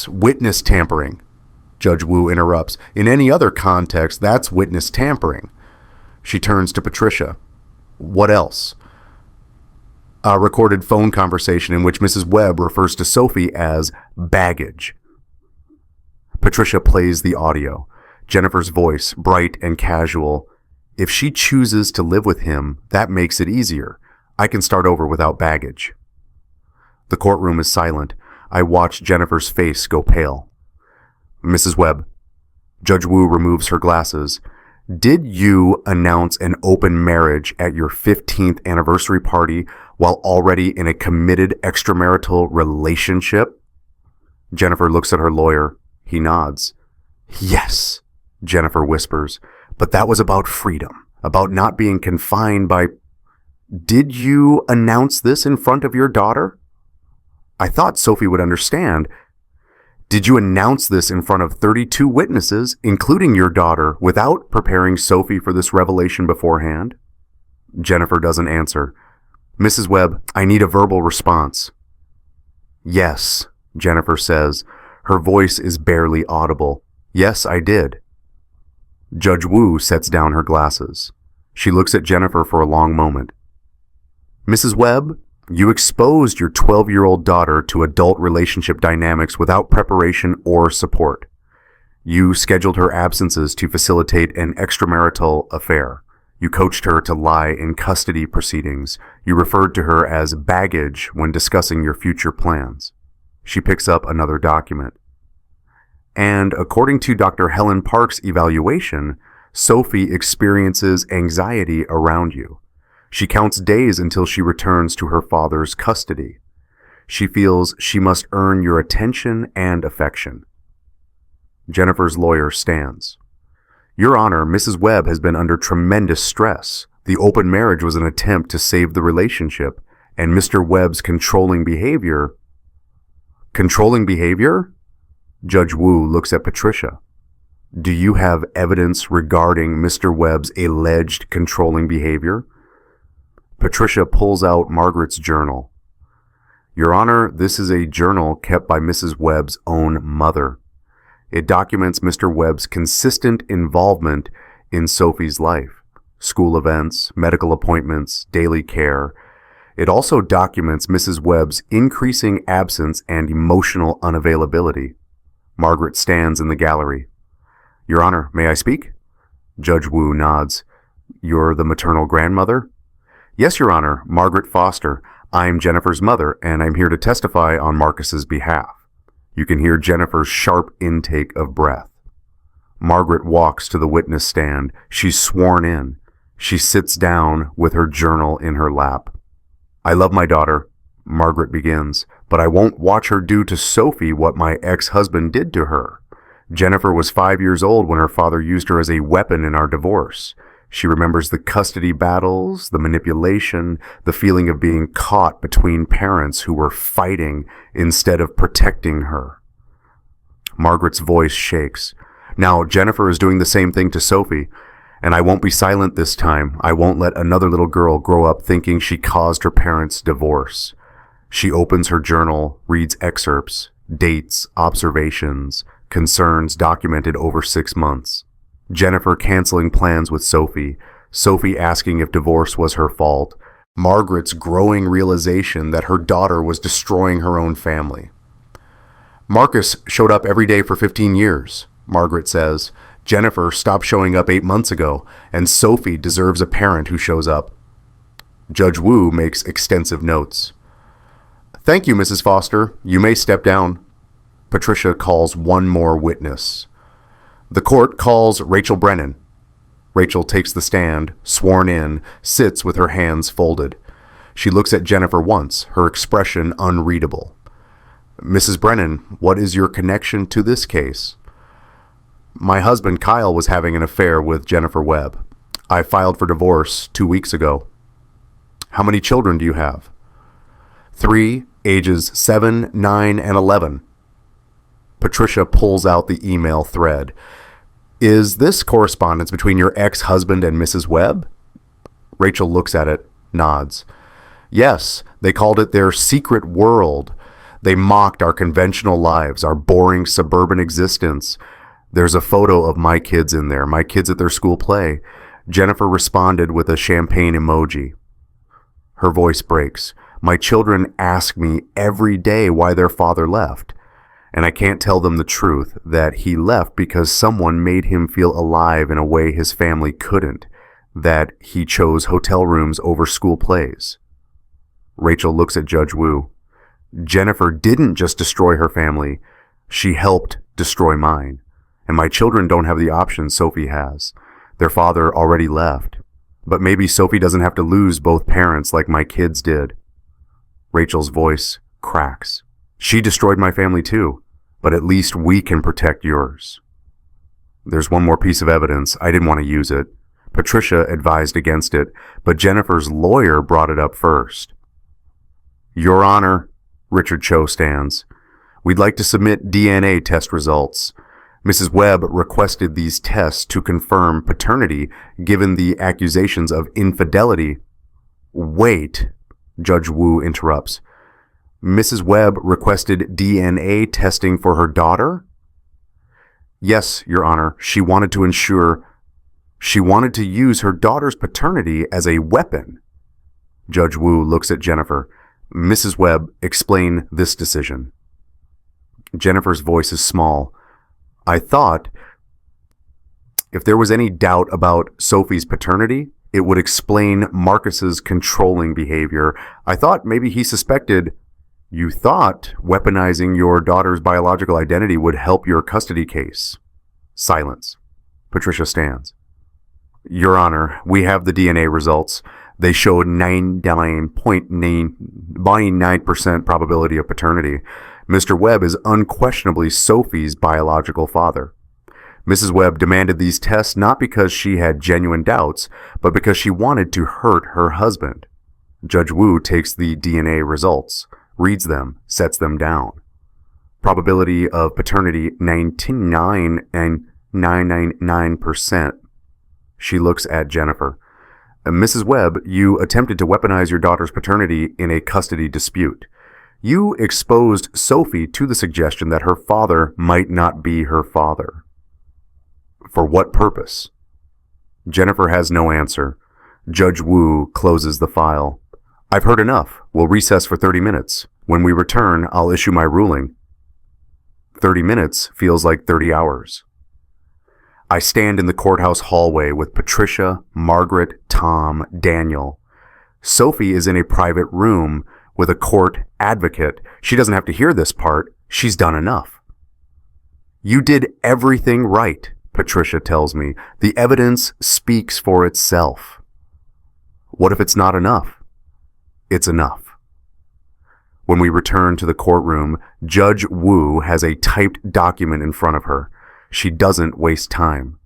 witness tampering. Judge Wu interrupts. In any other context, that's witness tampering. She turns to Patricia. What else? A recorded phone conversation in which Mrs. Webb refers to Sophie as baggage. Patricia plays the audio. Jennifer's voice, bright and casual. If she chooses to live with him, that makes it easier. I can start over without baggage. The courtroom is silent. I watch Jennifer's face go pale. Mrs. Webb. Judge Wu removes her glasses. Did you announce an open marriage at your 15th anniversary party while already in a committed extramarital relationship? Jennifer looks at her lawyer. He nods. Yes, Jennifer whispers, but that was about freedom, about not being confined by... Did you announce this in front of your daughter? I thought Sophie would understand. Did you announce this in front of 32 witnesses, including your daughter, without preparing Sophie for this revelation beforehand? Jennifer doesn't answer. Mrs. Webb, I need a verbal response. Yes, Jennifer says. Her voice is barely audible. Yes, I did. Judge Wu sets down her glasses. She looks at Jennifer for a long moment. Mrs. Webb, you exposed your 12-year-old daughter to adult relationship dynamics without preparation or support. You scheduled her absences to facilitate an extramarital affair. You coached her to lie in custody proceedings. You referred to her as baggage when discussing your future plans. She picks up another document. And according to Dr. Helen Park's evaluation, Sophie experiences anxiety around you. She counts days until she returns to her father's custody. She feels she must earn your attention and affection. Jennifer's lawyer stands. Your Honor, Mrs. Webb has been under tremendous stress. The open marriage was an attempt to save the relationship, and Mr. Webb's controlling behavior... Controlling behavior? Judge Wu looks at Patricia. Do you have evidence regarding Mr. Webb's alleged controlling behavior? Patricia pulls out Margaret's journal. Your Honor, this is a journal kept by Mrs. Webb's own mother. It documents Mr. Webb's consistent involvement in Sophie's life, school events, medical appointments, daily care. It also documents Mrs. Webb's increasing absence and emotional unavailability. Margaret stands in the gallery. Your Honor, may I speak? Judge Wu nods. You're the maternal grandmother? Yes, Your Honor, Margaret Foster. I'm Jennifer's mother, and I'm here to testify on Marcus's behalf. You can hear Jennifer's sharp intake of breath. Margaret walks to the witness stand. She's sworn in. She sits down with her journal in her lap. I love my daughter, Margaret begins, but I won't watch her do to Sophie what my ex-husband did to her. Jennifer was 5 years old when her father used her as a weapon in our divorce. She remembers the custody battles, the manipulation, the feeling of being caught between parents who were fighting instead of protecting her. Margaret's voice shakes. Now, Jennifer is doing the same thing to Sophie, and I won't be silent this time. I won't let another little girl grow up thinking she caused her parents' divorce. She opens her journal, reads excerpts, dates, observations, concerns documented over 6 months. Jennifer canceling plans with Sophie, Sophie asking if divorce was her fault, Margaret's growing realization that her daughter was destroying her own family. Marcus showed up every day for 15 years, Margaret says. Jennifer stopped showing up 8 months ago, and Sophie deserves a parent who shows up. Judge Wu makes extensive notes. Thank you, Mrs. Foster. You may step down. Patricia calls one more witness. The court calls Rachel Brennan. Rachel takes the stand, sworn in, sits with her hands folded. She looks at Jennifer once, her expression unreadable. Mrs. Brennan, what is your connection to this case? My husband Kyle was having an affair with Jennifer Webb. I filed for divorce 2 weeks ago. How many children do you have? 3, ages 7, 9, and 11. Patricia pulls out the email thread. Is this correspondence between your ex-husband and Mrs. Webb? Rachel looks at it, nods. Yes, they called it their secret world. They mocked our conventional lives, our boring suburban existence. There's a photo of my kids in there, my kids at their school play. Jennifer responded with a champagne emoji. Her voice breaks. My children ask me every day why their father left. And I can't tell them the truth, that he left because someone made him feel alive in a way his family couldn't, that he chose hotel rooms over school plays. Rachel looks at Judge Wu. Jennifer didn't just destroy her family, she helped destroy mine. And my children don't have the option Sophie has. Their father already left. But maybe Sophie doesn't have to lose both parents like my kids did. Rachel's voice cracks. She destroyed my family too, but at least we can protect yours. There's one more piece of evidence. I didn't want to use it. Patricia advised against it, but Jennifer's lawyer brought it up first. Your Honor, Richard Cho stands. We'd like to submit DNA test results. Mrs. Webb requested these tests to confirm paternity given the accusations of infidelity. Wait, Judge Wu interrupts. Mrs. Webb requested DNA testing for her daughter? Yes, Your Honor. She wanted to use her daughter's paternity as a weapon. Judge Wu looks at Jennifer. Mrs. Webb, explain this decision. Jennifer's voice is small. I thought if there was any doubt about Sophie's paternity, it would explain Marcus's controlling behavior. I thought maybe he suspected. You thought weaponizing your daughter's biological identity would help your custody case. Silence. Patricia stands. Your Honor, we have the DNA results. They showed 99.9% probability of paternity. Mr. Webb is unquestionably Sophie's biological father. Mrs. Webb demanded these tests not because she had genuine doubts, but because she wanted to hurt her husband. Judge Wu takes the DNA results, reads them, sets them down. Probability of paternity 99.999%. She looks at Jennifer. Mrs. Webb, you attempted to weaponize your daughter's paternity in a custody dispute. You exposed Sophie to the suggestion that her father might not be her father. For what purpose? Jennifer has no answer. Judge Wu closes the file. I've heard enough. We'll recess for 30 minutes. When we return, I'll issue my ruling. 30 minutes feels like 30 hours. I stand in the courthouse hallway with Patricia, Margaret, Tom, Daniel. Sophie is in a private room with a court advocate. She doesn't have to hear this part. She's done enough. You did everything right, Patricia tells me. The evidence speaks for itself. What if it's not enough? It's enough. When we return to the courtroom, Judge Wu has a typed document in front of her. She doesn't waste time.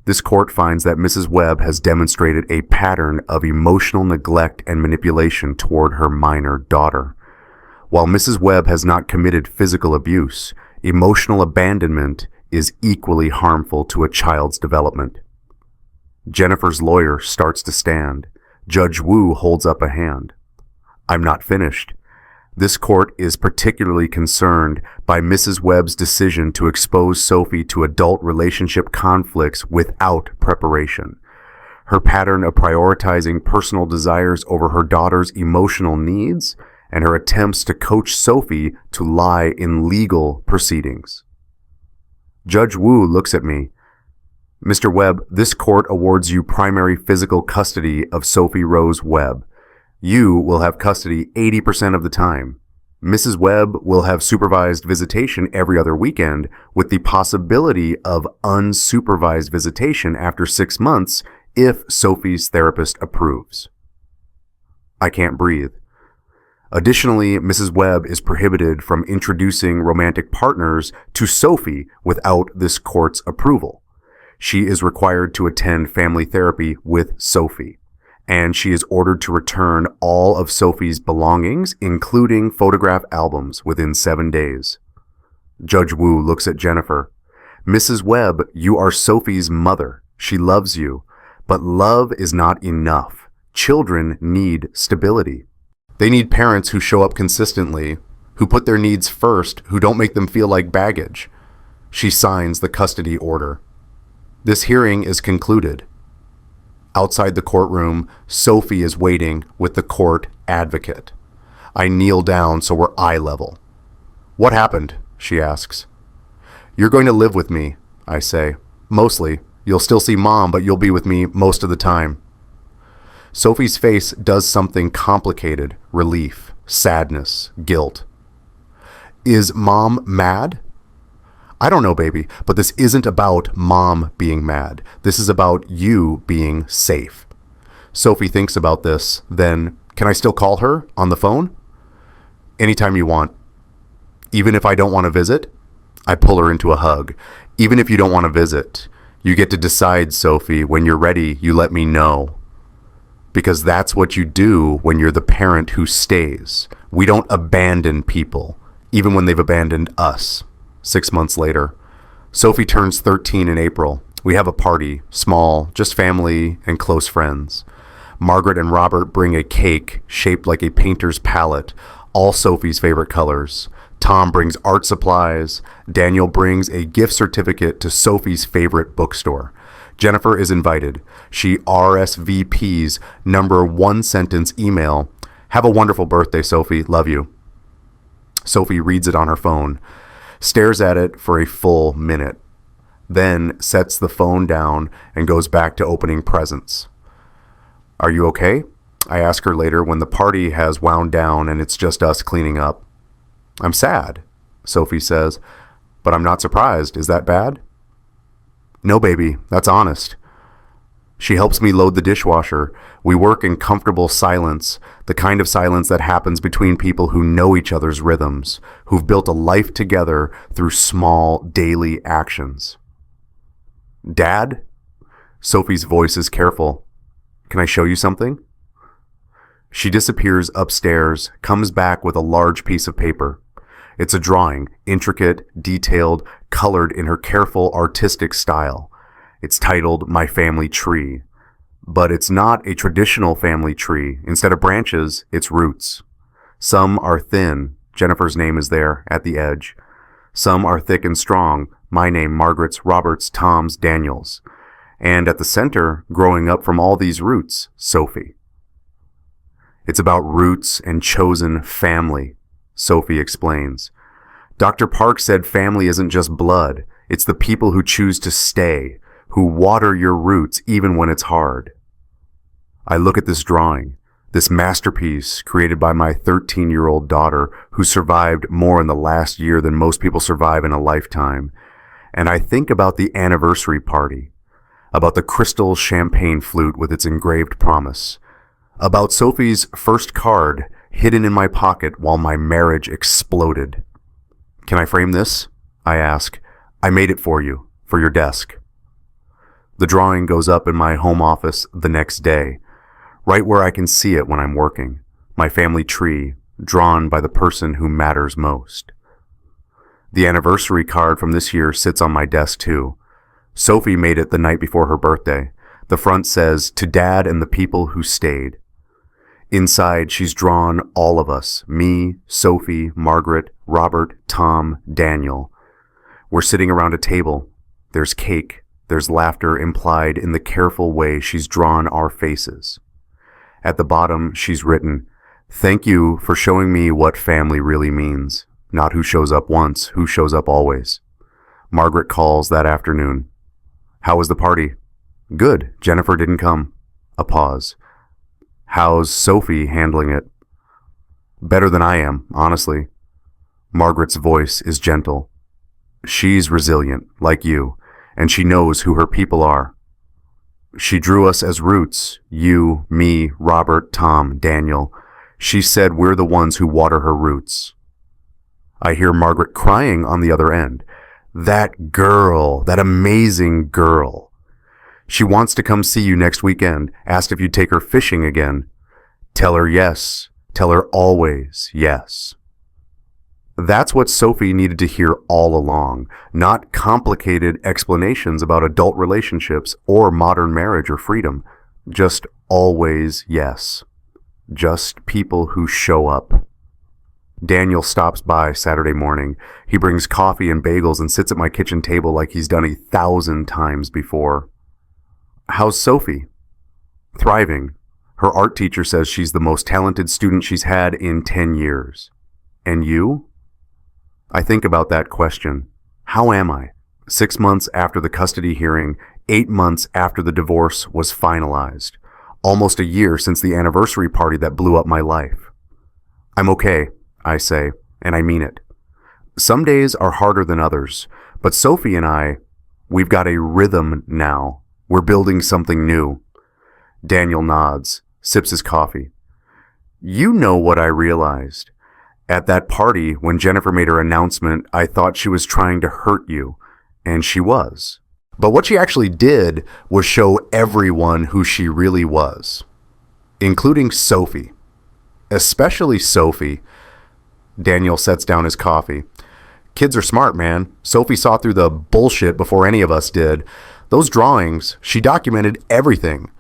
This court finds that Mrs. Webb has demonstrated a pattern of emotional neglect and manipulation toward her minor daughter. While Mrs. Webb has not committed physical abuse, emotional abandonment is equally harmful to a child's development. Jennifer's lawyer starts to stand. Judge Wu holds up a hand. I'm not finished. This court is particularly concerned by Mrs. Webb's decision to expose Sophie to adult relationship conflicts without preparation. Her pattern of prioritizing personal desires over her daughter's emotional needs, and her attempts to coach Sophie to lie in legal proceedings. Judge Wu looks at me. Mr. Webb, this court awards you primary physical custody of Sophie Rose Webb. You will have custody 80% of the time. Mrs. Webb will have supervised visitation every other weekend with the possibility of unsupervised visitation after 6 months if Sophie's therapist approves. I can't breathe. Additionally, Mrs. Webb is prohibited from introducing romantic partners to Sophie without this court's approval. She is required to attend family therapy with Sophie, and she is ordered to return all of Sophie's belongings, including photograph albums, within 7 days. Judge Wu looks at Jennifer. Mrs. Webb, you are Sophie's mother. She loves you. But love is not enough. Children need stability. They need parents who show up consistently, who put their needs first, who don't make them feel like baggage. She signs the custody order. This hearing is concluded. Outside the courtroom, Sophie is waiting with the court advocate. I kneel down so we're eye level. What happened? She asks. You're going to live with me, I say. Mostly. You'll still see Mom, but you'll be with me most of the time. Sophie's face does something complicated. Relief, sadness, guilt. Is Mom mad? I don't know, baby, but this isn't about Mom being mad. This is about you being safe. Sophie thinks about this, then, can I still call her on the phone? Anytime you want. Even if I don't want to visit? I pull her into a hug. Even if you don't want to visit, you get to decide, Sophie. When you're ready, you let me know. Because that's what you do when you're the parent who stays. We don't abandon people, even when they've abandoned us. 6 months later, Sophie turns 13 in April. We have a party, small, just family and close friends. Margaret and Robert bring a cake shaped like a painter's palette, all Sophie's favorite colors. Tom brings art supplies. Daniel brings a gift certificate to Sophie's favorite bookstore. Jennifer is invited. She RSVPs number 1 sentence email. Have a wonderful birthday, Sophie. Love you. Sophie reads it on her phone, stares at it for a full minute, then sets the phone down and goes back to opening presents. Are you okay? I ask her later when the party has wound down and it's just us cleaning up. I'm sad, Sophie says, but I'm not surprised. Is that bad? No, baby, that's honest. She helps me load the dishwasher. We work in comfortable silence, the kind of silence that happens between people who know each other's rhythms, who've built a life together through small daily actions. Dad? Sophie's voice is careful. Can I show you something? She disappears upstairs, comes back with a large piece of paper. It's a drawing, intricate, detailed, colored in her careful artistic style. It's titled My Family Tree. But it's not a traditional family tree. Instead of branches, it's roots. Some are thin. Jennifer's name is there at the edge. Some are thick and strong. My name, Margaret's, Robert's, Tom's, Daniel's. And at the center, growing up from all these roots, Sophie. It's about roots and chosen family, Sophie explains. Dr. Park said family isn't just blood. It's the people who choose to stay, who water your roots even when it's hard. I look at this drawing, this masterpiece created by my 13-year-old daughter who survived more in the last year than most people survive in a lifetime, and I think about the anniversary party, about the crystal champagne flute with its engraved promise, about Sophie's first card hidden in my pocket while my marriage exploded. Can I frame this? I ask. I made it for you, for your desk. The drawing goes up in my home office the next day, right where I can see it when I'm working. My family tree, drawn by the person who matters most. The anniversary card from this year sits on my desk too. Sophie made it the night before her birthday. The front says, "To Dad and the people who stayed." Inside, she's drawn all of us, me, Sophie, Margaret, Robert, Tom, Daniel. We're sitting around a table. There's cake. There's laughter implied in the careful way she's drawn our faces. At the bottom, she's written, "Thank you for showing me what family really means. Not who shows up once, who shows up always." Margaret calls that afternoon. "How was the party?" "Good. Jennifer didn't come." A pause. "How's Sophie handling it?" "Better than I am, honestly." Margaret's voice is gentle. "She's resilient, like you, and she knows who her people are. She drew us as roots, you, me, Robert, Tom, Daniel. She said we're the ones who water her roots." I hear Margaret crying on the other end. "That girl, that amazing girl. She wants to come see you next weekend, asked if you'd take her fishing again. Tell her yes. Tell her always yes." That's what Sophie needed to hear all along, not complicated explanations about adult relationships or modern marriage or freedom. Just always yes. Just people who show up. Daniel stops by Saturday morning. He brings coffee and bagels and sits at my kitchen table like he's done 1,000 times before. How's Sophie? Thriving. Her art teacher says she's the most talented student she's had in 10 years. And you? I think about that question. How am I? 6 months after the custody hearing, 8 months after the divorce was finalized. Almost a year since the anniversary party that blew up my life. I'm okay, I say, and I mean it. Some days are harder than others, but Sophie and we've got a rhythm now. We're building something new. Daniel nods, sips his coffee. You know what I realized. At that party, when Jennifer made her announcement, I thought she was trying to hurt you, and she was. But what she actually did was show everyone who she really was, including Sophie. Especially Sophie. Daniel sets down his coffee. Kids are smart, man. Sophie saw through the bullshit before any of us did. Those drawings, she documented everything.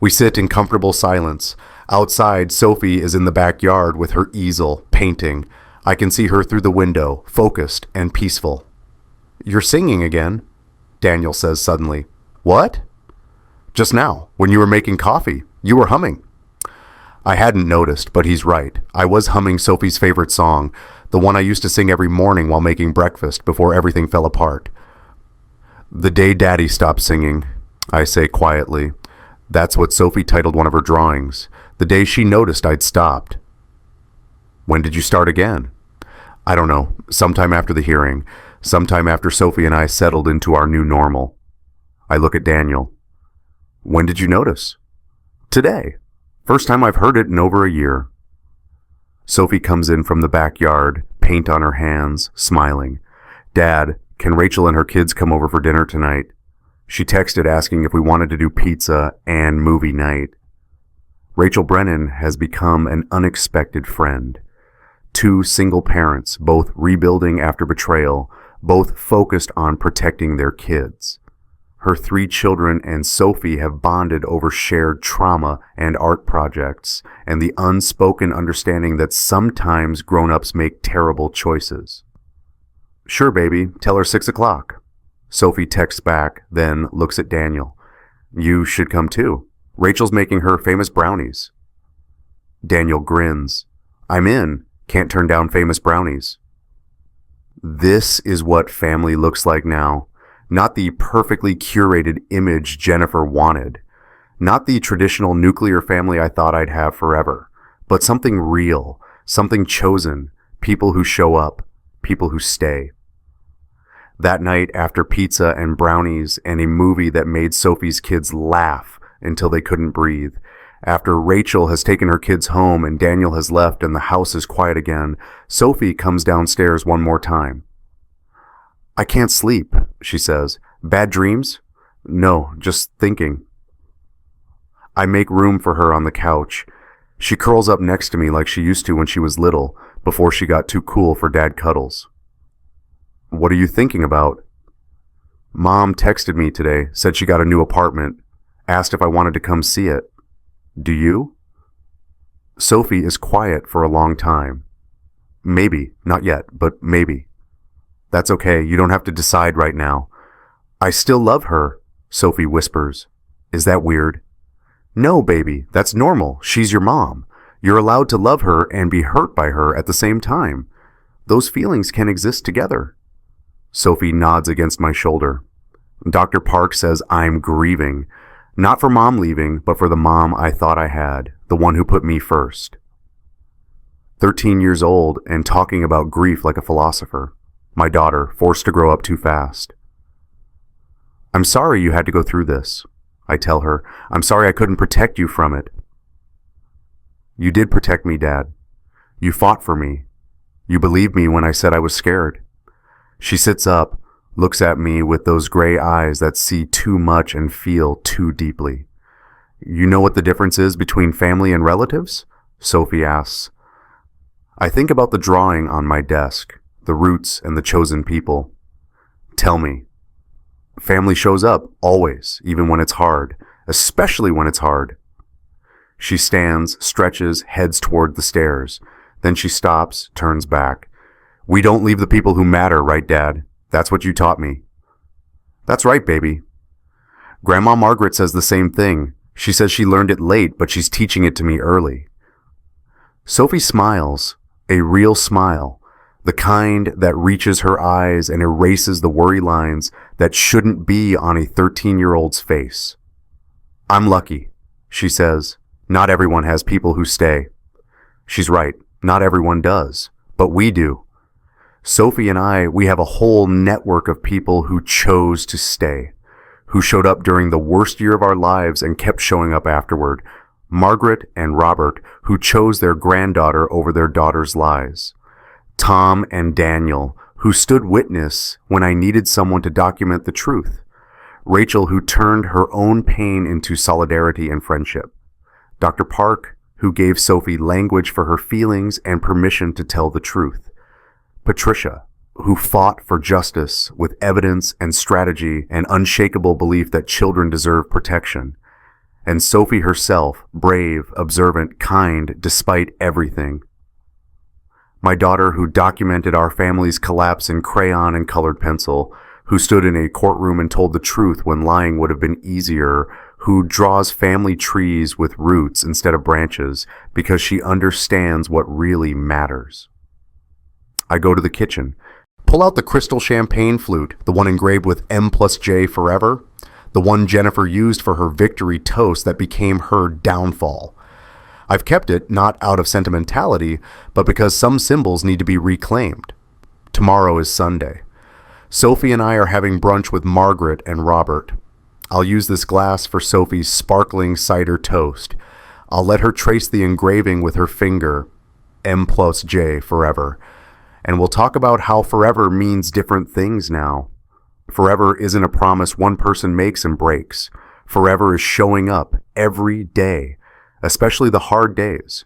We sit in comfortable silence. Outside, Sophie is in the backyard with her easel, painting. I can see her through the window, focused and peaceful. You're singing again, Daniel says suddenly. What? Just now, when you were making coffee, you were humming. I hadn't noticed, but he's right. I was humming Sophie's favorite song, the one I used to sing every morning while making breakfast before everything fell apart. The day Daddy stopped singing, I say quietly. That's what Sophie titled one of her drawings. The day she noticed I'd stopped. When did you start again? I don't know. Sometime after the hearing. Sometime after Sophie and I settled into our new normal. I look at Daniel. When did you notice? Today. First time I've heard it in over a year. Sophie comes in from the backyard, paint on her hands, smiling. Dad, can Rachel and her kids come over for dinner tonight? She texted asking if we wanted to do pizza and movie night. Rachel Brennan has become an unexpected friend. 2 single parents, both rebuilding after betrayal, both focused on protecting their kids. Her 3 children and Sophie have bonded over shared trauma and art projects, and the unspoken understanding that sometimes grown-ups make terrible choices. Sure, baby, tell her 6 o'clock. Sophie texts back, then looks at Daniel. You should come too. Rachel's making her famous brownies. Daniel grins. I'm in. Can't turn down famous brownies. This is what family looks like now. Not the perfectly curated image Jennifer wanted. Not the traditional nuclear family I thought I'd have forever. But something real. Something chosen. People who show up. People who stay. That night, after pizza and brownies and a movie that made Sophie's kids laugh until they couldn't breathe, after Rachel has taken her kids home and Daniel has left and the house is quiet again, Sophie comes downstairs one more time. I can't sleep, she says. Bad dreams? No, just thinking. I make room for her on the couch. She curls up next to me like she used to when she was little, before she got too cool for dad cuddles. What are you thinking about? Mom texted me today, said she got a new apartment, asked if I wanted to come see it. Do you? Sophie is quiet for a long time. Maybe, not yet, but maybe. That's okay, you don't have to decide right now. I still love her, Sophie whispers. Is that weird? No, baby, that's normal. She's your mom. You're allowed to love her and be hurt by her at the same time. Those feelings can exist together. Sophie nods against my shoulder. Dr. Park says I'm grieving. Not for mom leaving, but for the mom I thought I had, the one who put me first. 13 years old and talking about grief like a philosopher. My daughter, forced to grow up too fast. I'm sorry you had to go through this, I tell her. I'm sorry I couldn't protect you from it. You did protect me, Dad. You fought for me. You believed me when I said I was scared. She sits up, looks at me with those gray eyes that see too much and feel too deeply. You know what the difference is between family and relatives? Sophie asks. I think about the drawing on my desk, the roots and the chosen people. Tell me. Family shows up, always, even when it's hard, especially when it's hard. She stands, stretches, heads toward the stairs. Then she stops, turns back. We don't leave the people who matter, right, Dad? That's what you taught me. That's right, baby. Grandma Margaret says the same thing. She says she learned it late, but she's teaching it to me early. Sophie smiles, a real smile, the kind that reaches her eyes and erases the worry lines that shouldn't be on a 13-year-old's face. I'm lucky, she says. Not everyone has people who stay. She's right, not everyone does, but we do. Sophie and I, we have a whole network of people who chose to stay, who showed up during the worst year of our lives and kept showing up afterward. Margaret and Robert, who chose their granddaughter over their daughter's lies. Tom and Daniel, who stood witness when I needed someone to document the truth. Rachel, who turned her own pain into solidarity and friendship. Dr. Park, who gave Sophie language for her feelings and permission to tell the truth. Patricia, who fought for justice with evidence and strategy and unshakable belief that children deserve protection. And Sophie herself, brave, observant, kind, despite everything. My daughter, who documented our family's collapse in crayon and colored pencil, who stood in a courtroom and told the truth when lying would have been easier, who draws family trees with roots instead of branches because she understands what really matters. I go to the kitchen, pull out the crystal champagne flute, the one engraved with M+J forever, the one Jennifer used for her victory toast that became her downfall. I've kept it not out of sentimentality, but because some symbols need to be reclaimed. Tomorrow is Sunday. Sophie and I are having brunch with Margaret and Robert. I'll use this glass for Sophie's sparkling cider toast. I'll let her trace the engraving with her finger, M+J forever. And we'll talk about how forever means different things now. Forever isn't a promise one person makes and breaks. Forever is showing up every day, especially the hard days.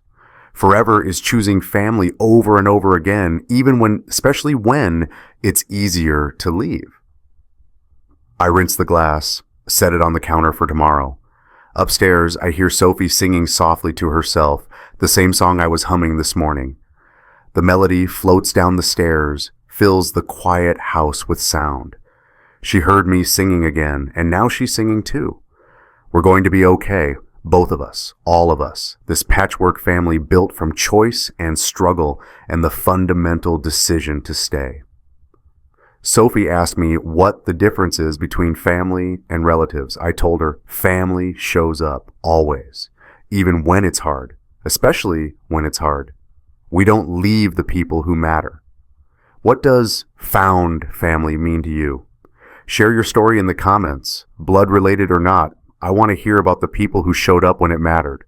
Forever is choosing family over and over again, especially when it's easier to leave. I rinse the glass, set it on the counter for tomorrow. Upstairs, I hear Sophie singing softly to herself, the same song I was humming this morning. The melody floats down the stairs, fills the quiet house with sound. She heard me singing again, and now she's singing too. We're going to be okay, both of us, all of us, this patchwork family built from choice and struggle and the fundamental decision to stay. Sophie asked me what the difference is between family and relatives. I told her family shows up, always, even when it's hard, especially when it's hard. We don't leave the people who matter. What does found family mean to you? Share your story in the comments, blood related or not. I want to hear about the people who showed up when it mattered.